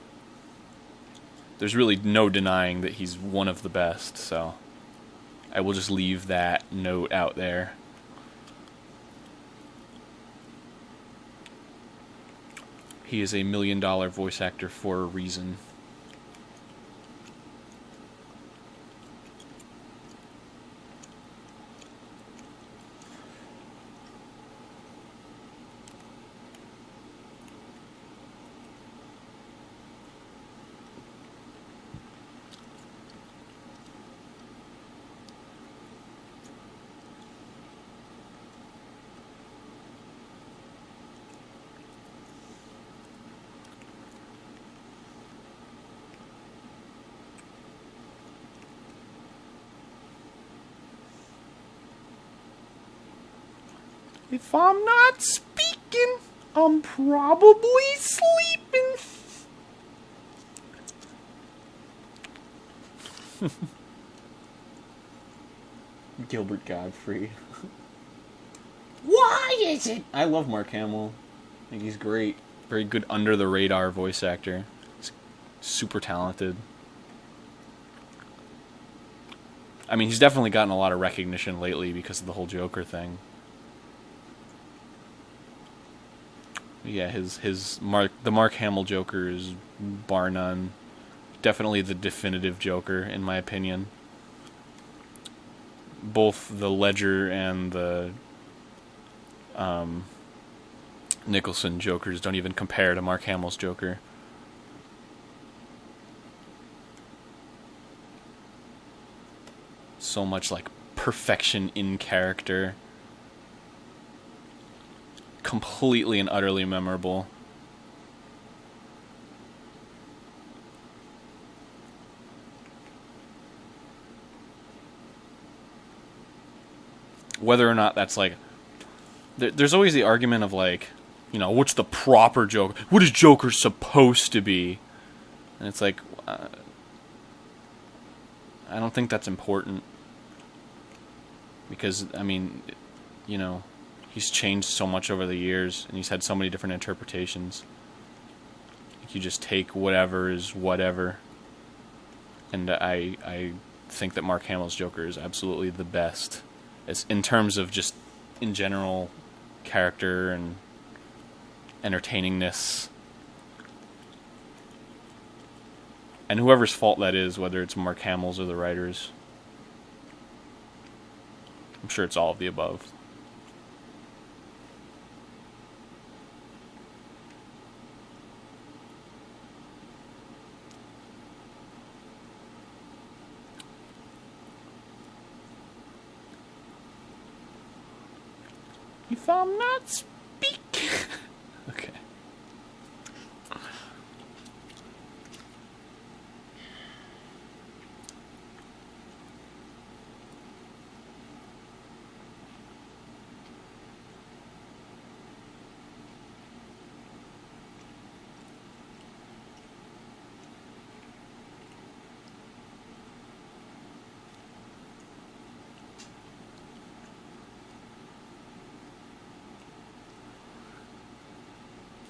There's really no denying that he's one of the best, so I will just leave that note out there. He is $1 million voice actor for a reason. If I'm not speaking, I'm probably sleeping. Gilbert Godfrey. Why is it? I love Mark Hamill. I think he's great. Very good under the radar voice actor. He's super talented. I mean, he's definitely gotten a lot of recognition lately because of the whole Joker thing. Yeah, the Mark Hamill Joker is bar none. Definitely the definitive Joker, in my opinion. Both the Ledger and the Nicholson Jokers don't even compare to Mark Hamill's Joker. So much like perfection in character. Completely and utterly memorable. Whether or not that's like... There's always the argument of like, you know, what's the proper Joker? What is Joker supposed to be? And it's like, I don't think that's important. Because, I mean, you know, he's changed so much over the years, and he's had so many different interpretations. You just take whatever is whatever. And I think that Mark Hamill's Joker is absolutely the best. It's in terms of just, in general, character and entertainingness. And whoever's fault that is, whether it's Mark Hamill's or the writers. I'm sure it's all of the above. If I'm not speaking... Okay.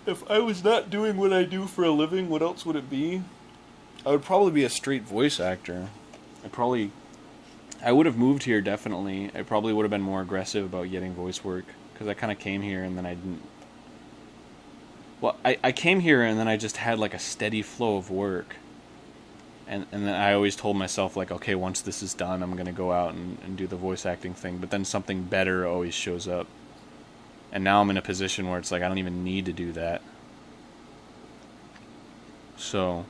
If I was not doing what I do for a living, what else would it be? I would probably be a straight voice actor. I would have moved here, definitely. I probably would have been more aggressive about getting voice work. Because I kind of came here and then I didn't... Well, I came here and then I just had like a steady flow of work. And then I always told myself, like, okay, once this is done, I'm going to go out and do the voice acting thing. But then something better always shows up. And now I'm in a position where it's like I don't even need to do that. So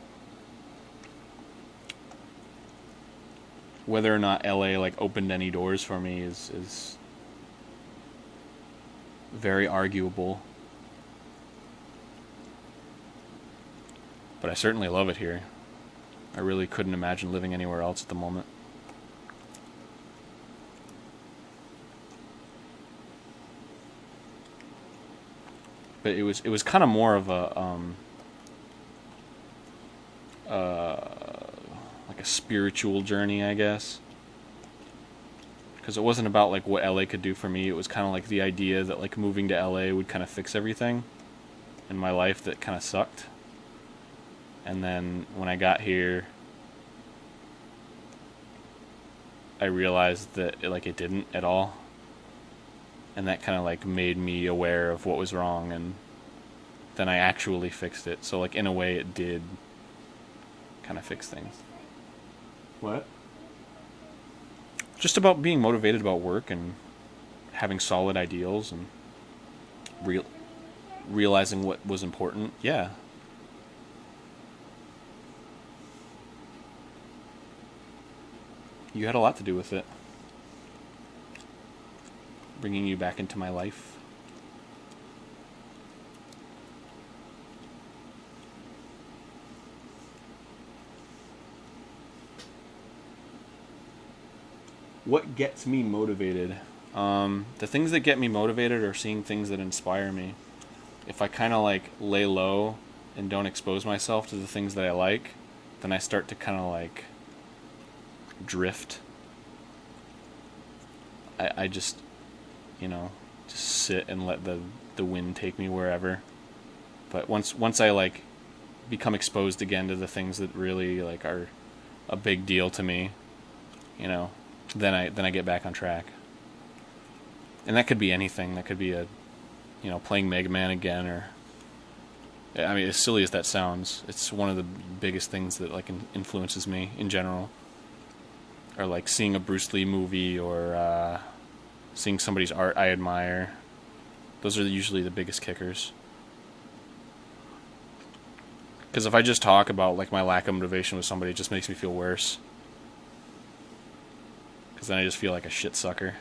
whether or not LA like opened any doors for me is very arguable. But I certainly love it here. I really couldn't imagine living anywhere else at the moment. But it was kind of more of a like a spiritual journey, I guess. Because it wasn't about like what LA could do for me. It was kind of like the idea that like moving to LA would kind of fix everything in my life that kind of sucked. And then when I got here, I realized that it didn't at all. And that kind of like made me aware of what was wrong, and then I actually fixed it. So like in a way it did kind of fix things. What? Just about being motivated about work and having solid ideals and realizing what was important. Yeah. You had a lot to do with it. Bringing you back into my life. What gets me motivated? The things that get me motivated are seeing things that inspire me. If I kind of like lay low and don't expose myself to the things that I like, then I start to kind of like drift. I just, just sit and let the wind take me wherever. But once I like become exposed again to the things that really like are a big deal to me, then I get back on track. And that could be anything. That could be playing Mega Man again, or I mean, as silly as that sounds, it's one of the biggest things that like influences me in general. Or like seeing a Bruce Lee movie, or seeing somebody's art I admire. Those are usually the biggest kickers. Because if I just talk about like my lack of motivation with somebody, it just makes me feel worse. Because then I just feel like a shit sucker.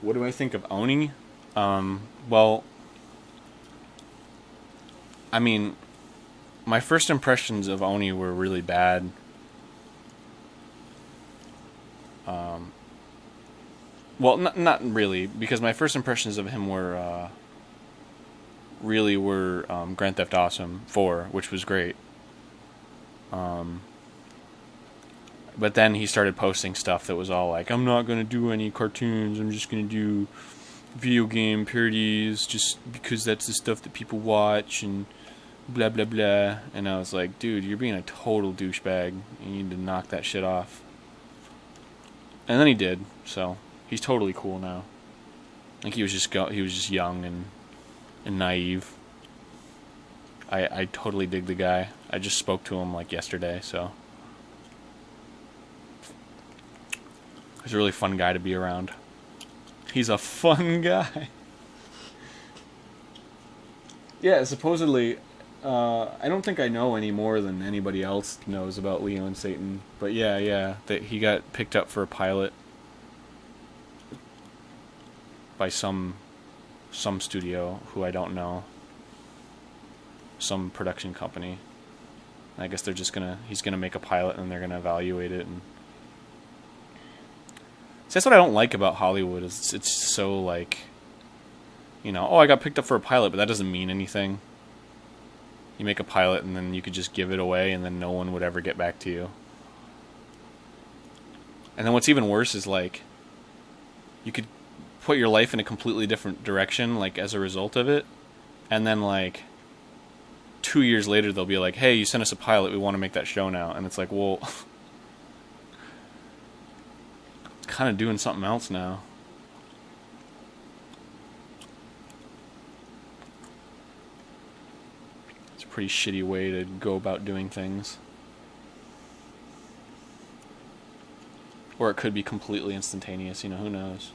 What do I think of Oni? Well, I mean, my first impressions of Oni were really bad. Well, not really, because my first impressions of him were Grand Theft Awesome 4, which was great. But then he started posting stuff that was all like, I'm not going to do any cartoons, I'm just going to do video game parodies just because that's the stuff that people watch and blah blah blah. And I was like, dude, you're being a total douchebag. You need to knock that shit off. And then he did, so he's totally cool now. I think he was just young and naive. I totally dig the guy. I just spoke to him like yesterday, so he's a really fun guy to be around. He's a fun guy. Yeah, supposedly, I don't think I know any more than anybody else knows about Leo and Satan. But yeah, that he got picked up for a pilot by some studio who I don't know. Some production company. I guess he's gonna make a pilot and they're gonna evaluate it. And see, that's what I don't like about Hollywood, is it's so like, I got picked up for a pilot, but that doesn't mean anything. You make a pilot and then you could just give it away and then no one would ever get back to you. And then what's even worse is like, you could put your life in a completely different direction, like as a result of it, and then like 2 years later they'll be like, hey, you sent us a pilot, we want to make that show now. And it's like, well, kind of doing something else now. It's a pretty shitty way to go about doing things. Or it could be completely instantaneous, who knows.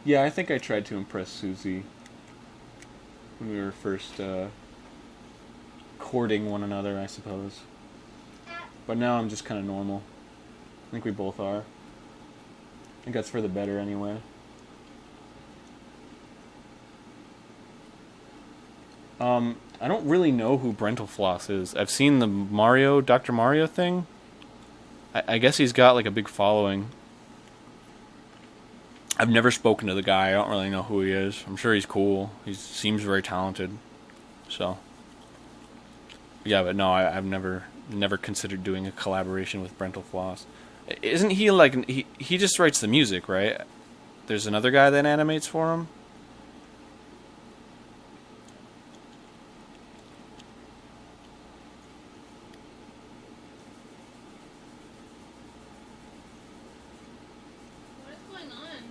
Yeah, I think I tried to impress Susie when we were first courting one another, I suppose. But now I'm just kind of normal. I think we both are. I think that's for the better anyway. I don't really know who Brental Floss is. I've seen the Dr. Mario thing. I guess he's got like a big following. I've never spoken to the guy. I don't really know who he is. I'm sure he's cool. He seems very talented. So, yeah, but no, I've never considered doing a collaboration with Brental Floss. Isn't he like he just writes the music, right? there's another guy that animates for him. What is going on?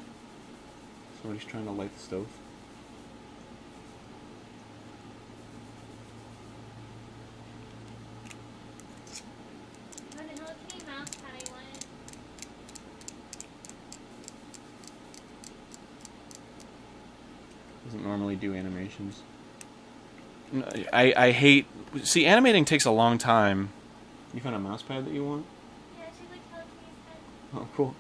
Somebody's trying to light the stove. What the hell can you mouse pad I want? Doesn't normally do animations. No, I hate... See, animating takes a long time. You found a mouse pad that you want? Yeah, she's like telekinesis pad. Oh, cool.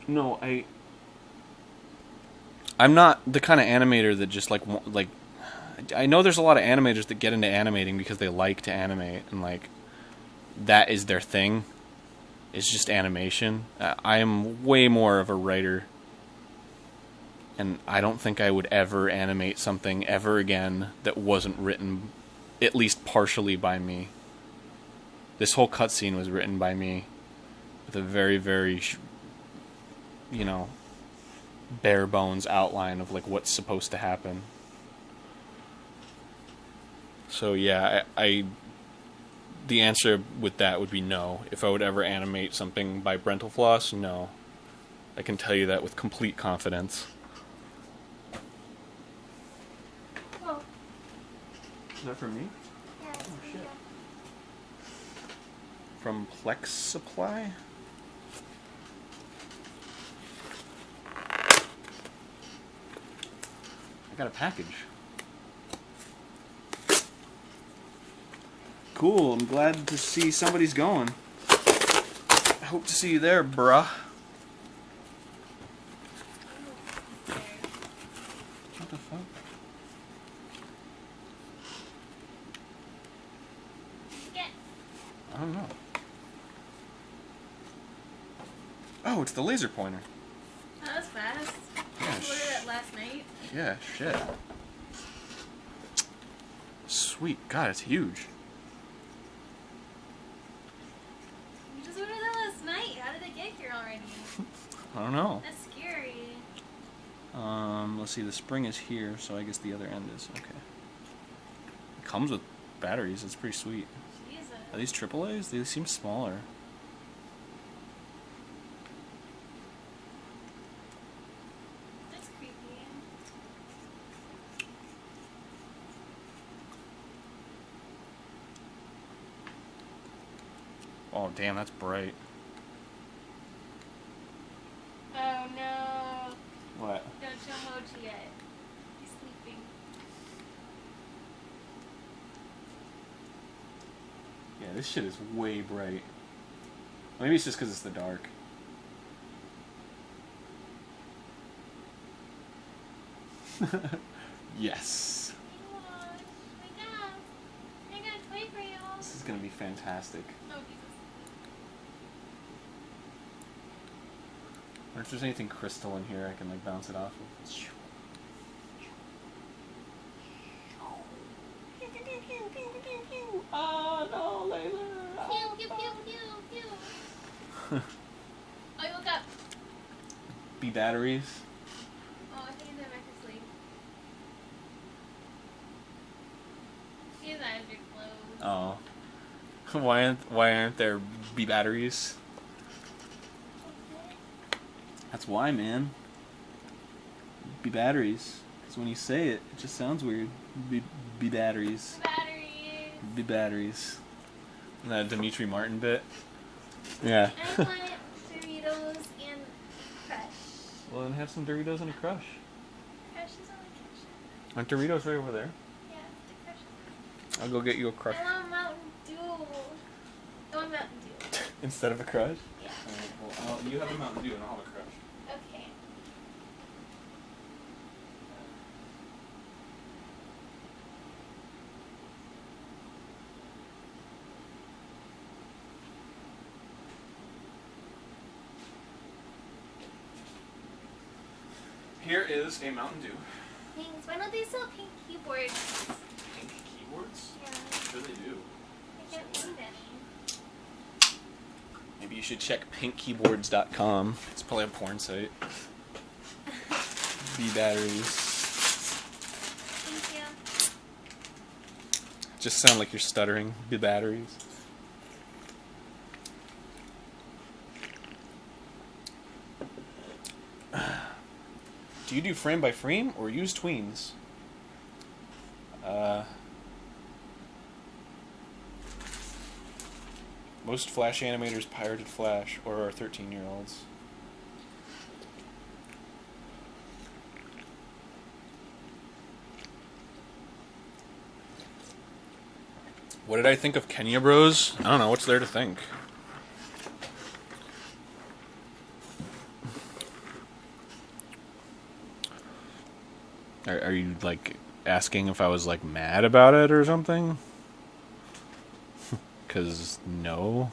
No, I'm not the kind of animator that just like I know there's a lot of animators that get into animating because they like to animate and like that is their thing. It's just animation. I am way more of a writer, and I don't think I would ever animate something ever again that wasn't written at least partially by me. This whole cutscene was written by me with a very, very, bare bones outline of like what's supposed to happen. So yeah, the answer with that would be no. If I would ever animate something by Brental Floss, no. I can tell you that with complete confidence. Oh. Is that for me? Yeah, it's Oh, shit. yeah. From Plex Supply? I got a package. Cool, I'm glad to see somebody's going. I hope to see you there, bruh. What the fuck? Get. I don't know. Oh, it's the laser pointer. Oh, that was fast. Yeah, I ordered it last night. Yeah, shit. Sweet. God, it's huge. You just ordered that last night. How did it get here already? I don't know. That's scary. Let's see, the spring is here, so I guess the other end is. Okay. It comes with batteries. It's pretty sweet. Jesus. Are these AAAs? They seem smaller. That's creepy. Oh, damn, that's bright. Oh no. What? Don't show Mochi yet. He's sleeping. Yeah, this shit is way bright. Maybe it's just because it's the dark. Yes. Wake up. I got a toy for you. This is gonna be fantastic. Oh, Jesus. I wonder if there's anything crystal in here I can like bounce it off of. Oh no, laser! Pew, pew, pew, pew, pew. Oh, you woke up. Be batteries. Oh, I think he's back to sleep. He has eyes are closed. Oh. Why aren't there be batteries? That's why, man. Be batteries. Because when you say it, it just sounds weird. Be batteries. Batteries. Be batteries. Isn't that a Dimitri Martin bit? Yeah. I want Doritos and Crush. Well, then have some Doritos and a Crush. Crush is on the kitchen. Aren't Doritos right over there? Yeah, the Crush is I'll go get you a Crush. I want Mountain Dew. I want Mountain Dew. Instead of a Crush? Yeah. Alright, well, you have a Mountain Dew and I'll have a Crush. Okay. Here is a Mountain Dew. Thanks. Why don't they sell pink keyboards? Pink keyboards? Yeah. I'm sure they do. I can't find any. Maybe you should check pinkkeyboards.com. It's probably a porn site. B batteries. Thank you. Just sound like you're stuttering. B batteries. Do you do frame by frame or use tweens? Most Flash animators pirated Flash or are 13-year-olds. What did I think of Kenya Bros? I don't know. What's there to think? Are you, like, asking if I was, like, mad about it or something? 'Cause no.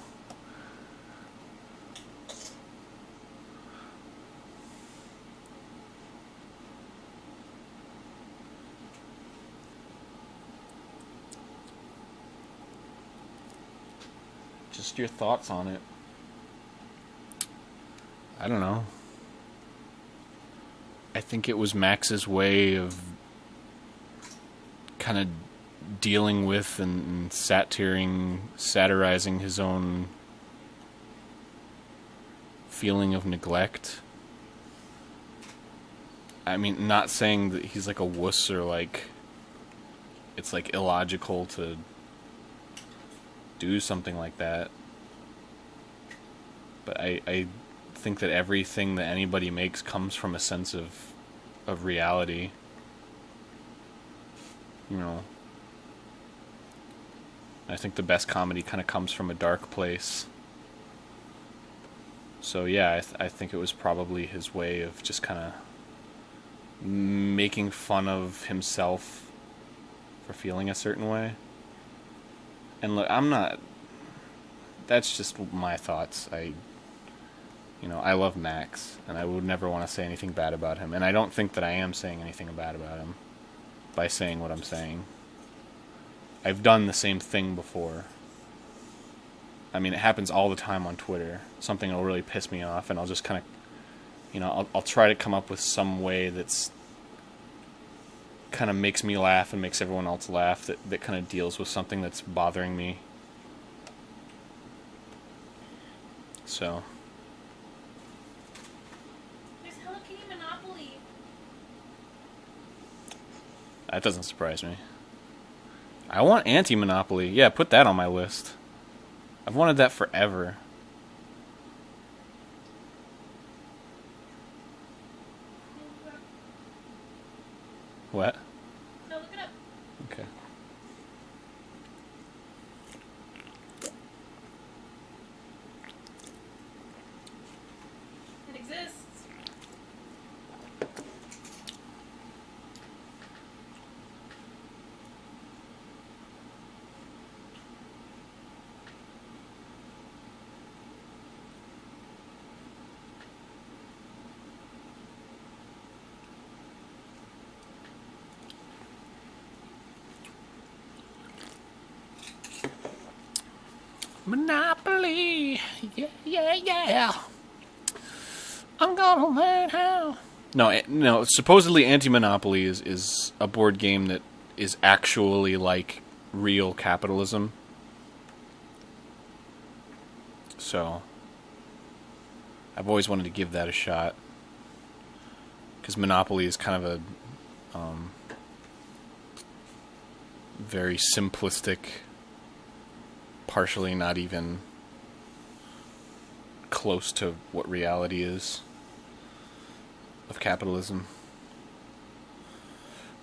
Just your thoughts on it. I don't know. I think it was Max's way of kind of dealing with and satirizing his own feeling of neglect. I mean, not saying that he's like a wuss or like it's like illogical to do something like that. But I think that everything that anybody makes comes from a sense of reality. You know, I think the best comedy kind of comes from a dark place. So yeah, I think it was probably his way of just kind of making fun of himself for feeling a certain way. And look, that's just my thoughts. I love Max, and I would never want to say anything bad about him. And I don't think that I am saying anything bad about him by saying what I'm saying. I've done the same thing before. I mean, it happens all the time on Twitter. Something will really piss me off, and I'll just kind of, I'll try to come up with some way that's kind of makes me laugh and makes everyone else laugh, that kind of deals with something that's bothering me. So... that doesn't surprise me. I want anti-monopoly. Yeah, put that on my list. I've wanted that forever. What? No, look it up. Okay. It exists. Monopoly, yeah. I'm gonna learn how. No. Supposedly, Anti-Monopoly is a board game that is actually like real capitalism. So, I've always wanted to give that a shot, because Monopoly is kind of a very simplistic, partially not even close to what reality is of capitalism.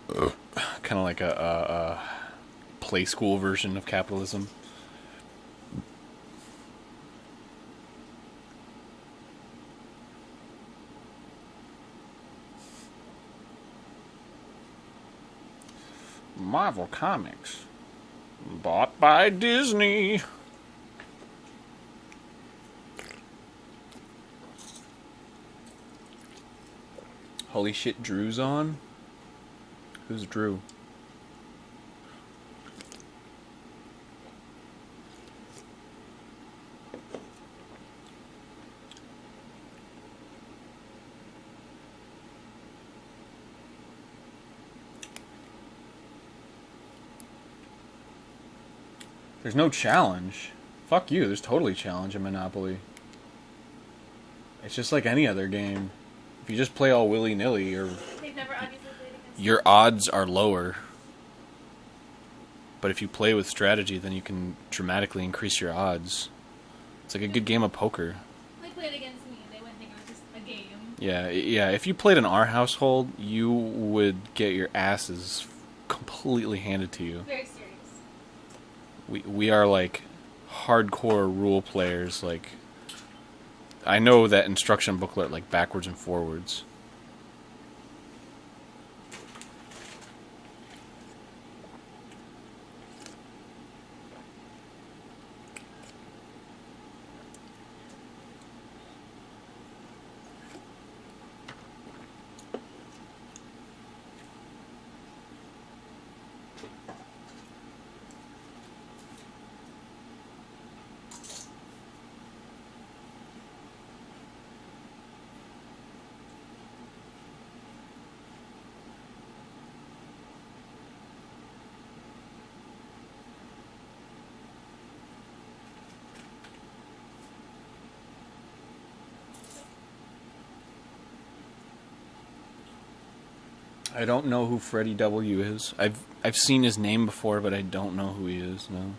Kind of like a play school version of capitalism. Marvel Comics. Bought by Disney. Holy shit, Drew's on? Who's Drew? There's no challenge. Fuck you, there's totally challenge in Monopoly. It's just like any other game. If you just play all willy-nilly, They've never obviously played against your odds are lower. But if you play with strategy, then you can dramatically increase your odds. It's like a good game of poker. They played against me. They wouldn't think it was just a game. Yeah. If you played in our household, you would get your asses completely handed to you. Very serious. We are like hardcore rule players. Like, I know that instruction booklet like backwards and forwards. I don't know who Freddie W is. I've seen his name before, but I don't know who he is. No.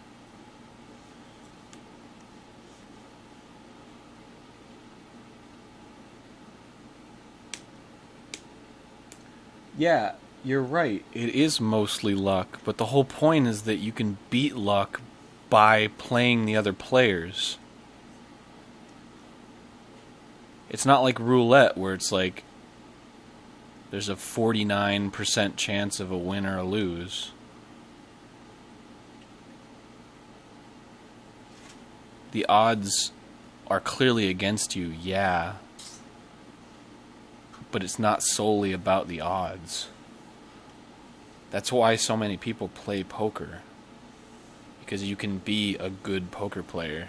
Yeah, you're right. It is mostly luck, but the whole point is that you can beat luck by playing the other players. It's not like roulette where it's like there's a 49% chance of a win or a lose. The odds are clearly against you, yeah. But it's not solely about the odds. That's why so many people play poker. Because you can be a good poker player.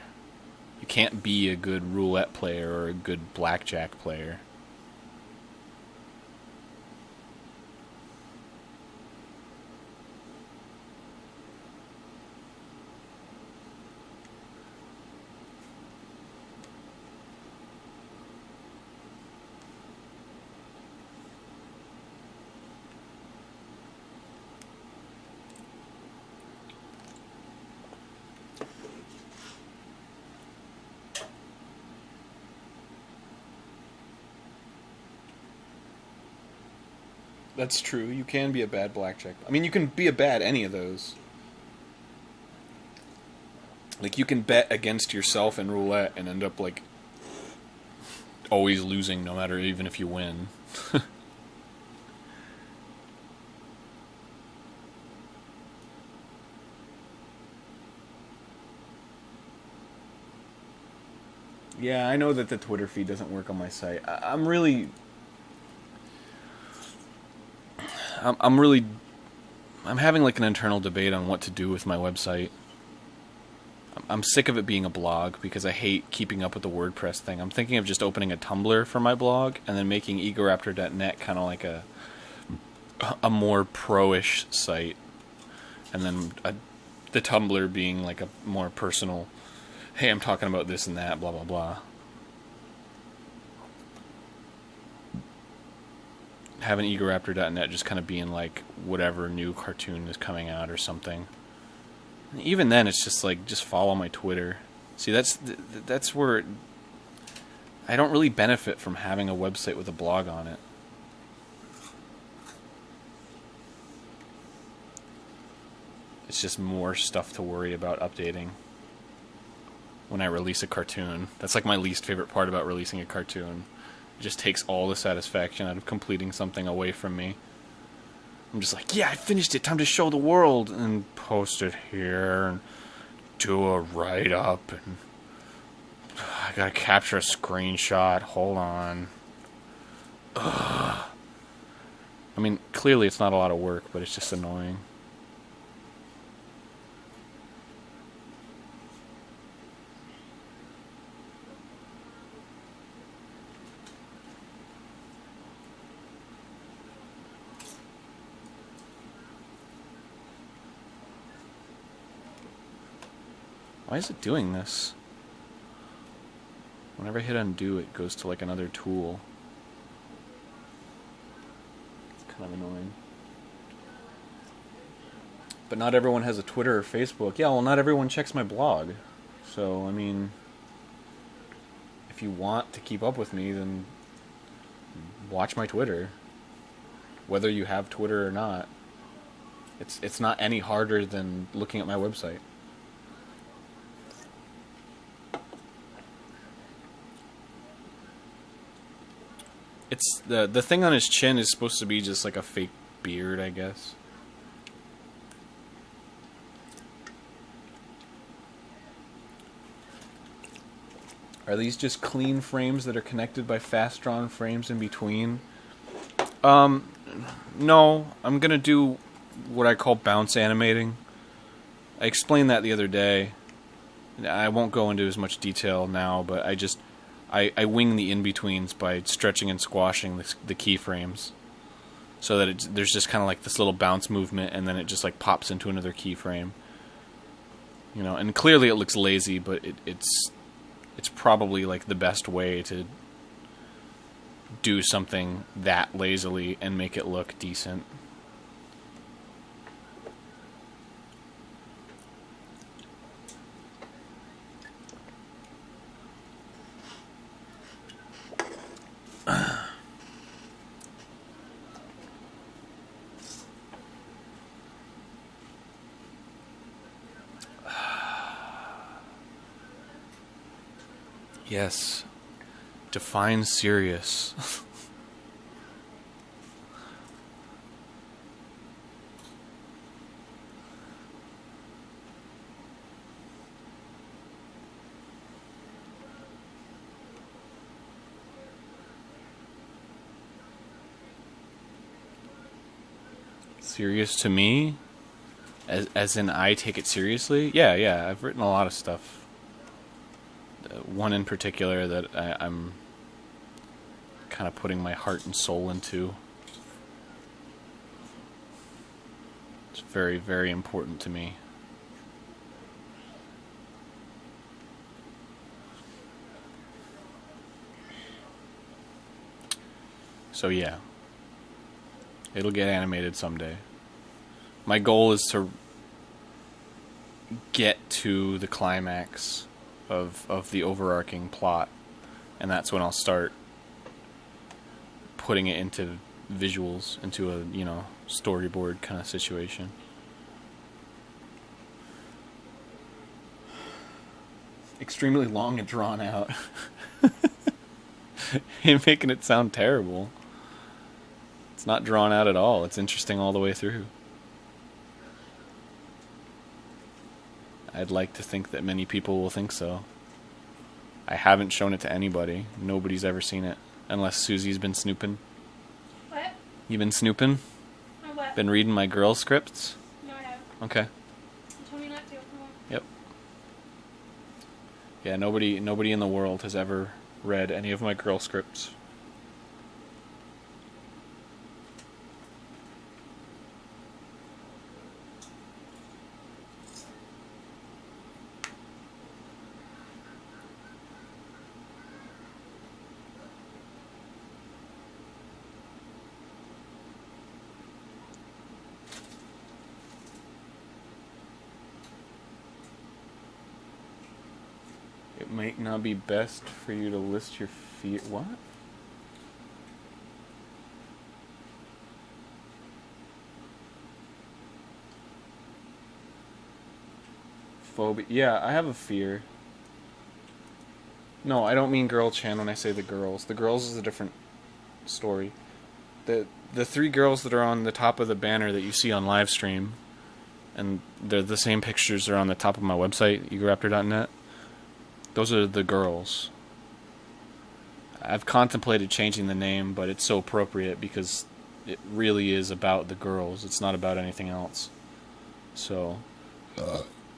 You can't be a good roulette player or a good blackjack player. That's true. You can be a bad blackjack. I mean, you can be a bad any of those. Like, you can bet against yourself in roulette and end up, like, always losing no matter, even if you win. Yeah, I know that the Twitter feed doesn't work on my site. I'm really... I'm having like an internal debate on what to do with my website. I'm sick of it being a blog because I hate keeping up with the WordPress thing. I'm thinking of just opening a Tumblr for my blog and then making egoraptor.net kind of like a more pro-ish site. And then the Tumblr being like a more personal, hey, I'm talking about this and that, blah, blah, blah. Having egoraptor.net just kind of being like whatever new cartoon is coming out or something. And even then, it's just like, just follow my Twitter. See, that's where I don't really benefit from having a website with a blog on it. It's just more stuff to worry about updating when I release a cartoon. That's like my least favorite part about releasing a cartoon. It just takes all the satisfaction out of completing something away from me. I'm just like, yeah, I finished it, time to show the world, and post it here, and do a write-up, and I gotta capture a screenshot, hold on. Ugh. I mean, clearly it's not a lot of work, but it's just annoying. Why is it doing this? Whenever I hit undo, it goes to like another tool. It's kind of annoying. But not everyone has a Twitter or Facebook. Yeah, well, not everyone checks my blog. So, I mean, if you want to keep up with me, then watch my Twitter. Whether you have Twitter or not. It's not any harder than looking at my website. It's the thing on his chin is supposed to be just like a fake beard, I guess. Are these just clean frames that are connected by fast drawn frames in between? No, I'm gonna do what I call bounce animating. I explained that the other day. I won't go into as much detail now, but I wing the in-betweens by stretching and squashing the keyframes. So that there's just kind of like this little bounce movement, and then it just like pops into another keyframe. You know, and clearly it looks lazy, but it's probably like the best way to do something that lazily and make it look decent. Yes. Define serious. Serious to me? As in I take it seriously? Yeah, I've written a lot of stuff. One in particular that I'm kind of putting my heart and soul into. It's very, very important to me. So yeah, it'll get animated someday. My goal is to get to the climax of the overarching plot, and that's when I'll start putting it into visuals, into a, you know, storyboard kind of situation. Extremely long and drawn out. You're making it sound terrible. It's not drawn out at all. It's interesting all the way through. I'd like to think that many people will think so. I haven't shown it to anybody. Nobody's ever seen it. Unless Susie's been snooping. What? You been snooping? Or what? Been reading my girl scripts? No, I haven't. Okay. You told me not to. Come on. Yep. Yeah, nobody in the world has ever read any of my girl scripts. It might not be best for you to list your fear. What? Phobia. Yeah, I have a fear. No, I don't mean girl chan when I say the girls. The girls is a different story. The three girls that are on the top of the banner that you see on Livestream, and they're the same pictures that are on the top of my website, egoraptor.net. Those are the girls. I've contemplated changing the name, but it's so appropriate because it really is about the girls. It's not about anything else. So,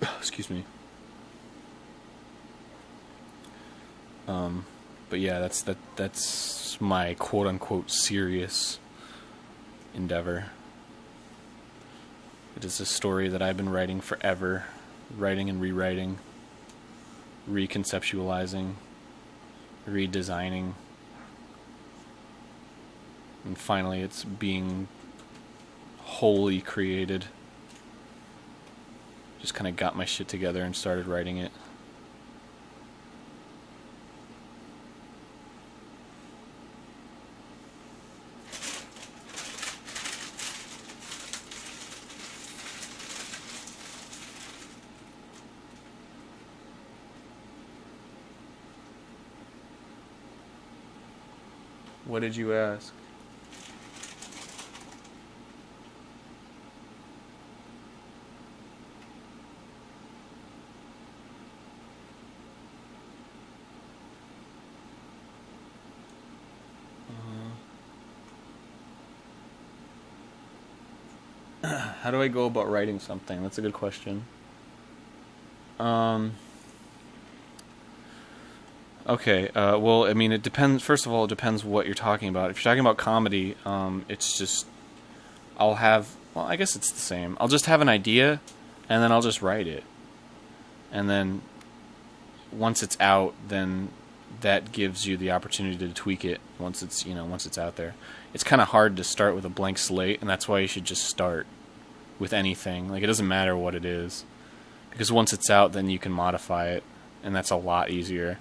excuse me. But yeah, that's my quote unquote serious endeavor. It is a story that I've been writing forever, writing and rewriting. reconceptualizing, redesigning, and finally it's being wholly created. Just kind of got my shit together and started writing it. What did you ask? How do I go about writing something? That's a good question. Okay, well, I mean, it depends. First of all, it depends what you're talking about. If you're talking about comedy, it's just, I'll have, well, I guess it's the same. I'll just have an idea, and then I'll just write it. And then, once it's out, then that gives you the opportunity to tweak it once it's, once it's out there. It's kind of hard to start with a blank slate, and that's why you should just start with anything. Like, it doesn't matter what it is. Because once it's out, then you can modify it, and that's a lot easier.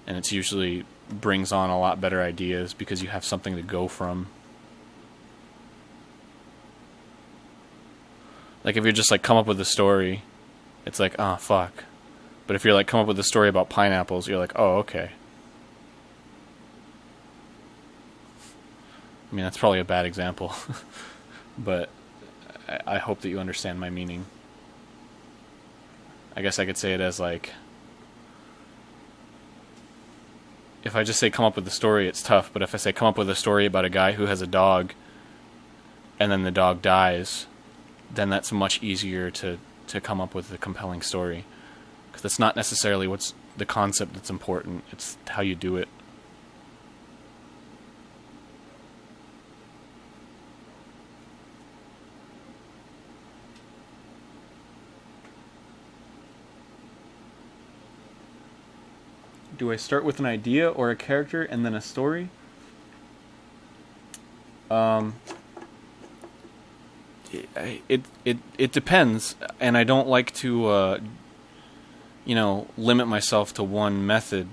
And it's usually brings on a lot better ideas because you have something to go from. Like, if you're just, like, come up with a story, it's like, oh, fuck. But if you're, like, come up with a story about pineapples, you're like, oh, okay. I mean, that's probably a bad example. But I hope that you understand my meaning. I guess I could say it as, like, if I just say come up with a story, it's tough. But if I say come up with a story about a guy who has a dog and then the dog dies, then that's much easier to come up with a compelling story. Because that's not necessarily what's the concept that's important. It's how you do it. Do I start with an idea or a character and then a story? It depends, and I don't like to limit myself to one method.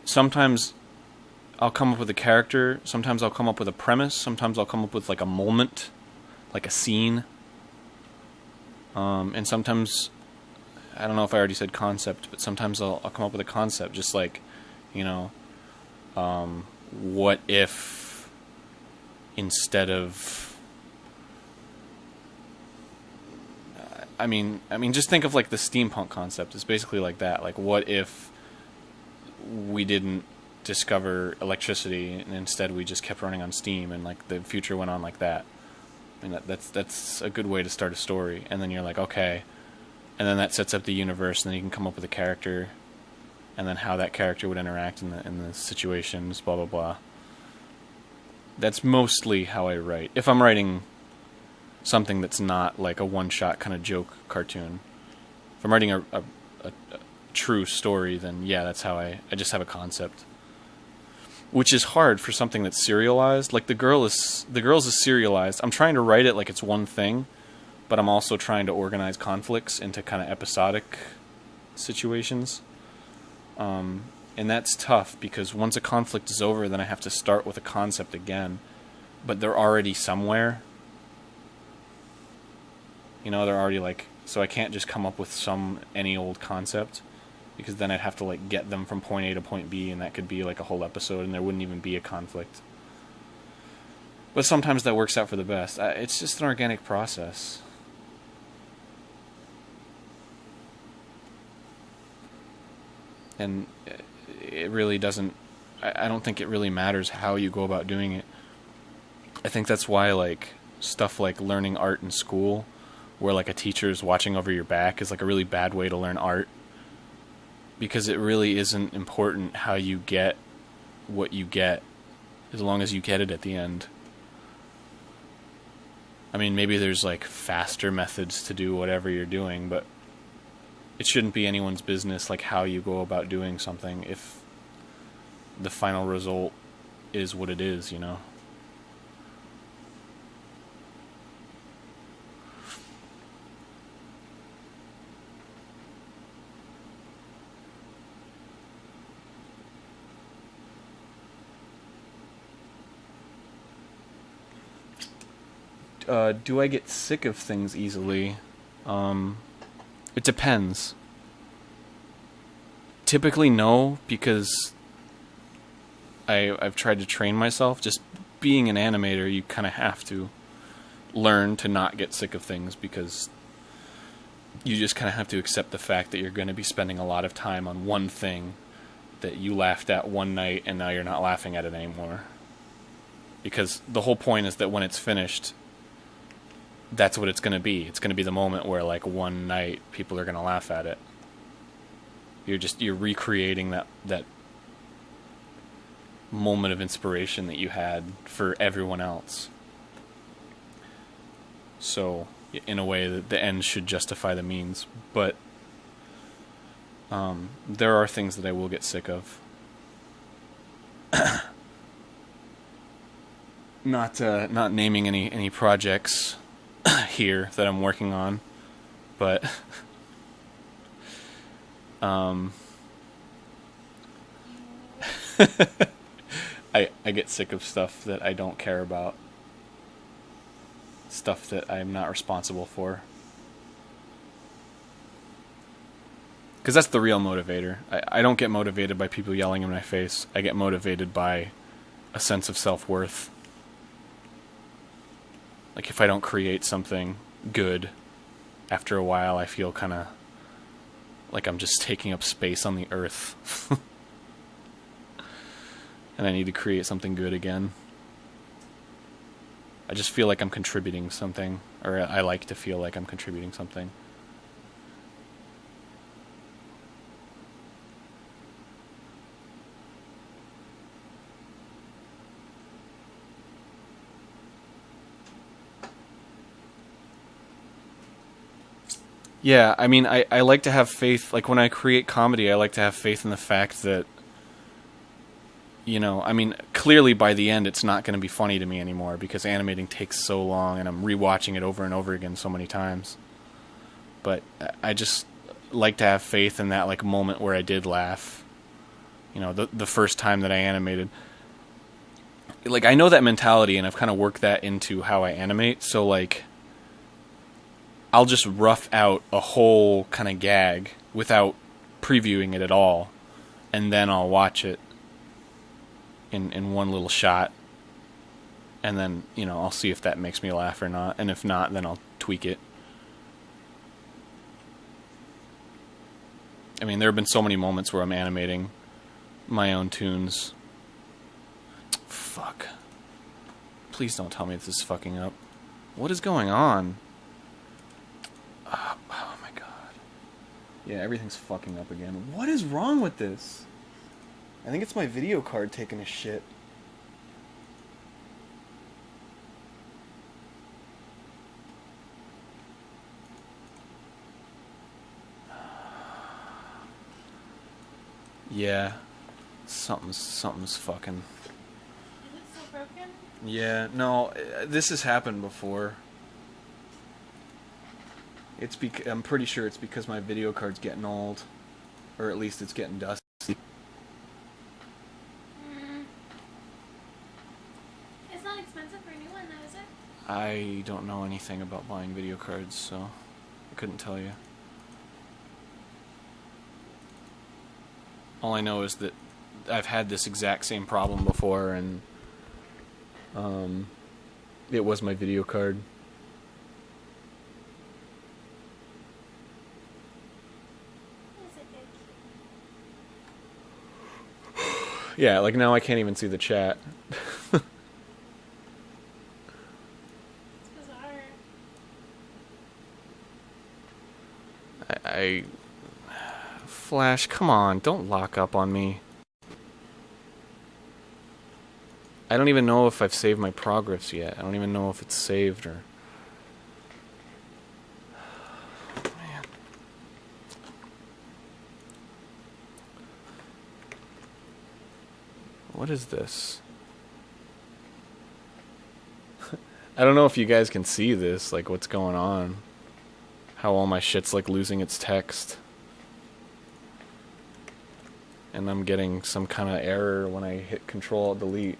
Sometimes I'll come up with a character, sometimes I'll come up with a premise, sometimes I'll come up with like a moment, like a scene. And sometimes, I don't know if I already said concept, but sometimes I'll come up with a concept, just like, what if instead of, I mean, just think of like the steampunk concept. It's basically like that. Like, what if we didn't discover electricity and instead we just kept running on steam and like the future went on like that? I mean, that's a good way to start a story. And then you're like, okay. And then that sets up the universe, and then you can come up with a character, and then how that character would interact in the situations, blah, blah, blah. That's mostly how I write. If I'm writing something that's not like a one-shot kind of joke cartoon. If I'm writing a true story, then yeah, that's how I just have a concept. Which is hard for something that's serialized. Like, the Girls is serialized. I'm trying to write it like it's one thing, but I'm also trying to organize conflicts into kind of episodic situations. And that's tough, because once a conflict is over, then I have to start with a concept again. But they're already somewhere. They're already like... So I can't just come up with any old concept, because then I'd have to like get them from point A to point B, and that could be like a whole episode, and there wouldn't even be a conflict. But sometimes that works out for the best. It's just an organic process. And it really doesn't... I don't think it really matters how you go about doing it. I think that's why, like, stuff like learning art in school, where like a teacher's watching over your back, is like a really bad way to learn art. Because it really isn't important how you get what you get, as long as you get it at the end. I mean, maybe there's like faster methods to do whatever you're doing, but it shouldn't be anyone's business like how you go about doing something if the final result is what it is, you know. Do I get sick of things easily? It depends. Typically no, because I've tried to train myself. Just being an animator, you kind of have to learn to not get sick of things, because you just kind of have to accept the fact that you're going to be spending a lot of time on one thing that you laughed at one night and now you're not laughing at it anymore. Because the whole point is that when it's finished, that's what it's going to be. It's going to be the moment where, like, one night people are going to laugh at it. You're recreating that moment of inspiration that you had for everyone else. So, in a way, the end should justify the means. But there are things that I will get sick of. Not naming any projects here that I'm working on, but I get sick of stuff that I don't care about, stuff that I'm not responsible for, because that's the real motivator. I don't get motivated by people yelling in my face. I get motivated by a sense of self-worth. Like, if I don't create something good, after a while I feel kind of like I'm just taking up space on the earth. And I need to create something good again. I just feel like I'm contributing something, or I like to feel like I'm contributing something. Yeah, I mean, I like to have faith. Like, when I create comedy, I like to have faith in the fact that, you know, I mean, clearly by the end it's not going to be funny to me anymore, because animating takes so long and I'm rewatching it over and over again so many times. But I just like to have faith in that, like, moment where I did laugh. You know, the first time that I animated. Like, I know that mentality, and I've kind of worked that into how I animate, so, like, I'll just rough out a whole kind of gag without previewing it at all, and then I'll watch it in one little shot, and then, you know, I'll see if that makes me laugh or not, and if not, then I'll tweak it. I mean, there have been so many moments where I'm animating my own tunes. Fuck. Please don't tell me this is fucking up. What is going on? Oh my god. Yeah, everything's fucking up again. What is wrong with this? I think it's my video card taking a shit. Yeah. Something's fucking... Is it still broken? Yeah, no, this has happened before. I'm pretty sure it's because my video card's getting old. Or at least it's getting dusty. It's not expensive for a new one, though, is it? I don't know anything about buying video cards, so I couldn't tell you. All I know is that I've had this exact same problem before, and it was my video card. Yeah, like now I can't even see the chat. It's bizarre. I Flash, come on, don't lock up on me. I don't even know if I've saved my progress yet. I don't even know if it's saved or... Man. What is this? I don't know if you guys can see this, like what's going on. How all my shit's like losing its text. And I'm getting some kind of error when I hit Control Delete.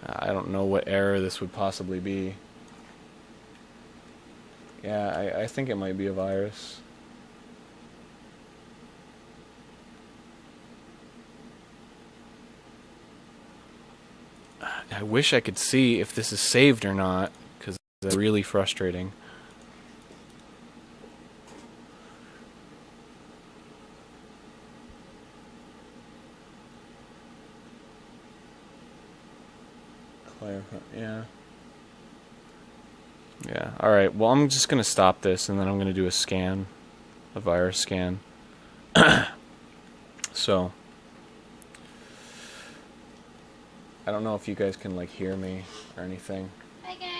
I don't know what error this would possibly be. Yeah, I think it might be a virus. I wish I could see if this is saved or not, because it's really frustrating. Yeah. Yeah, alright, well I'm just gonna stop this and then I'm gonna do a scan. A virus scan. So I don't know if you guys can like hear me or anything. Bye, guys.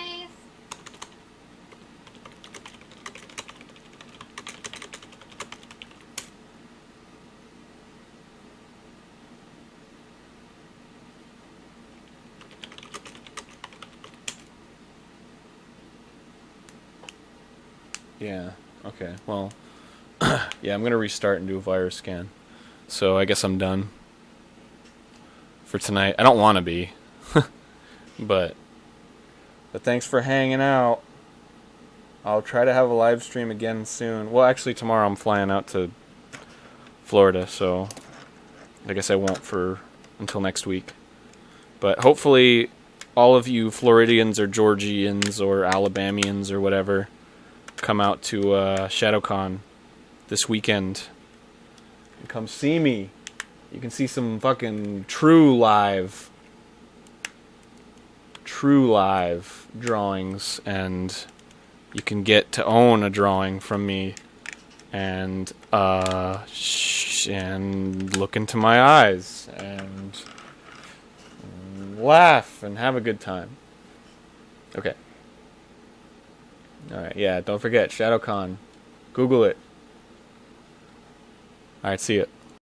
Yeah, okay, well, yeah, I'm gonna restart and do a virus scan. So I guess I'm done for tonight. I don't want to be, but thanks for hanging out. I'll try to have a live stream again soon. Well, actually, tomorrow I'm flying out to Florida, so I guess I won't for until next week. But hopefully, all of you Floridians or Georgians or Alabamians or whatever come out to ShadowCon this weekend and come see me. You can see some fucking true live drawings, and you can get to own a drawing from me and and look into my eyes and laugh and have a good time. Okay. Alright, yeah, don't forget, ShadowCon. Google it. Alright, see ya.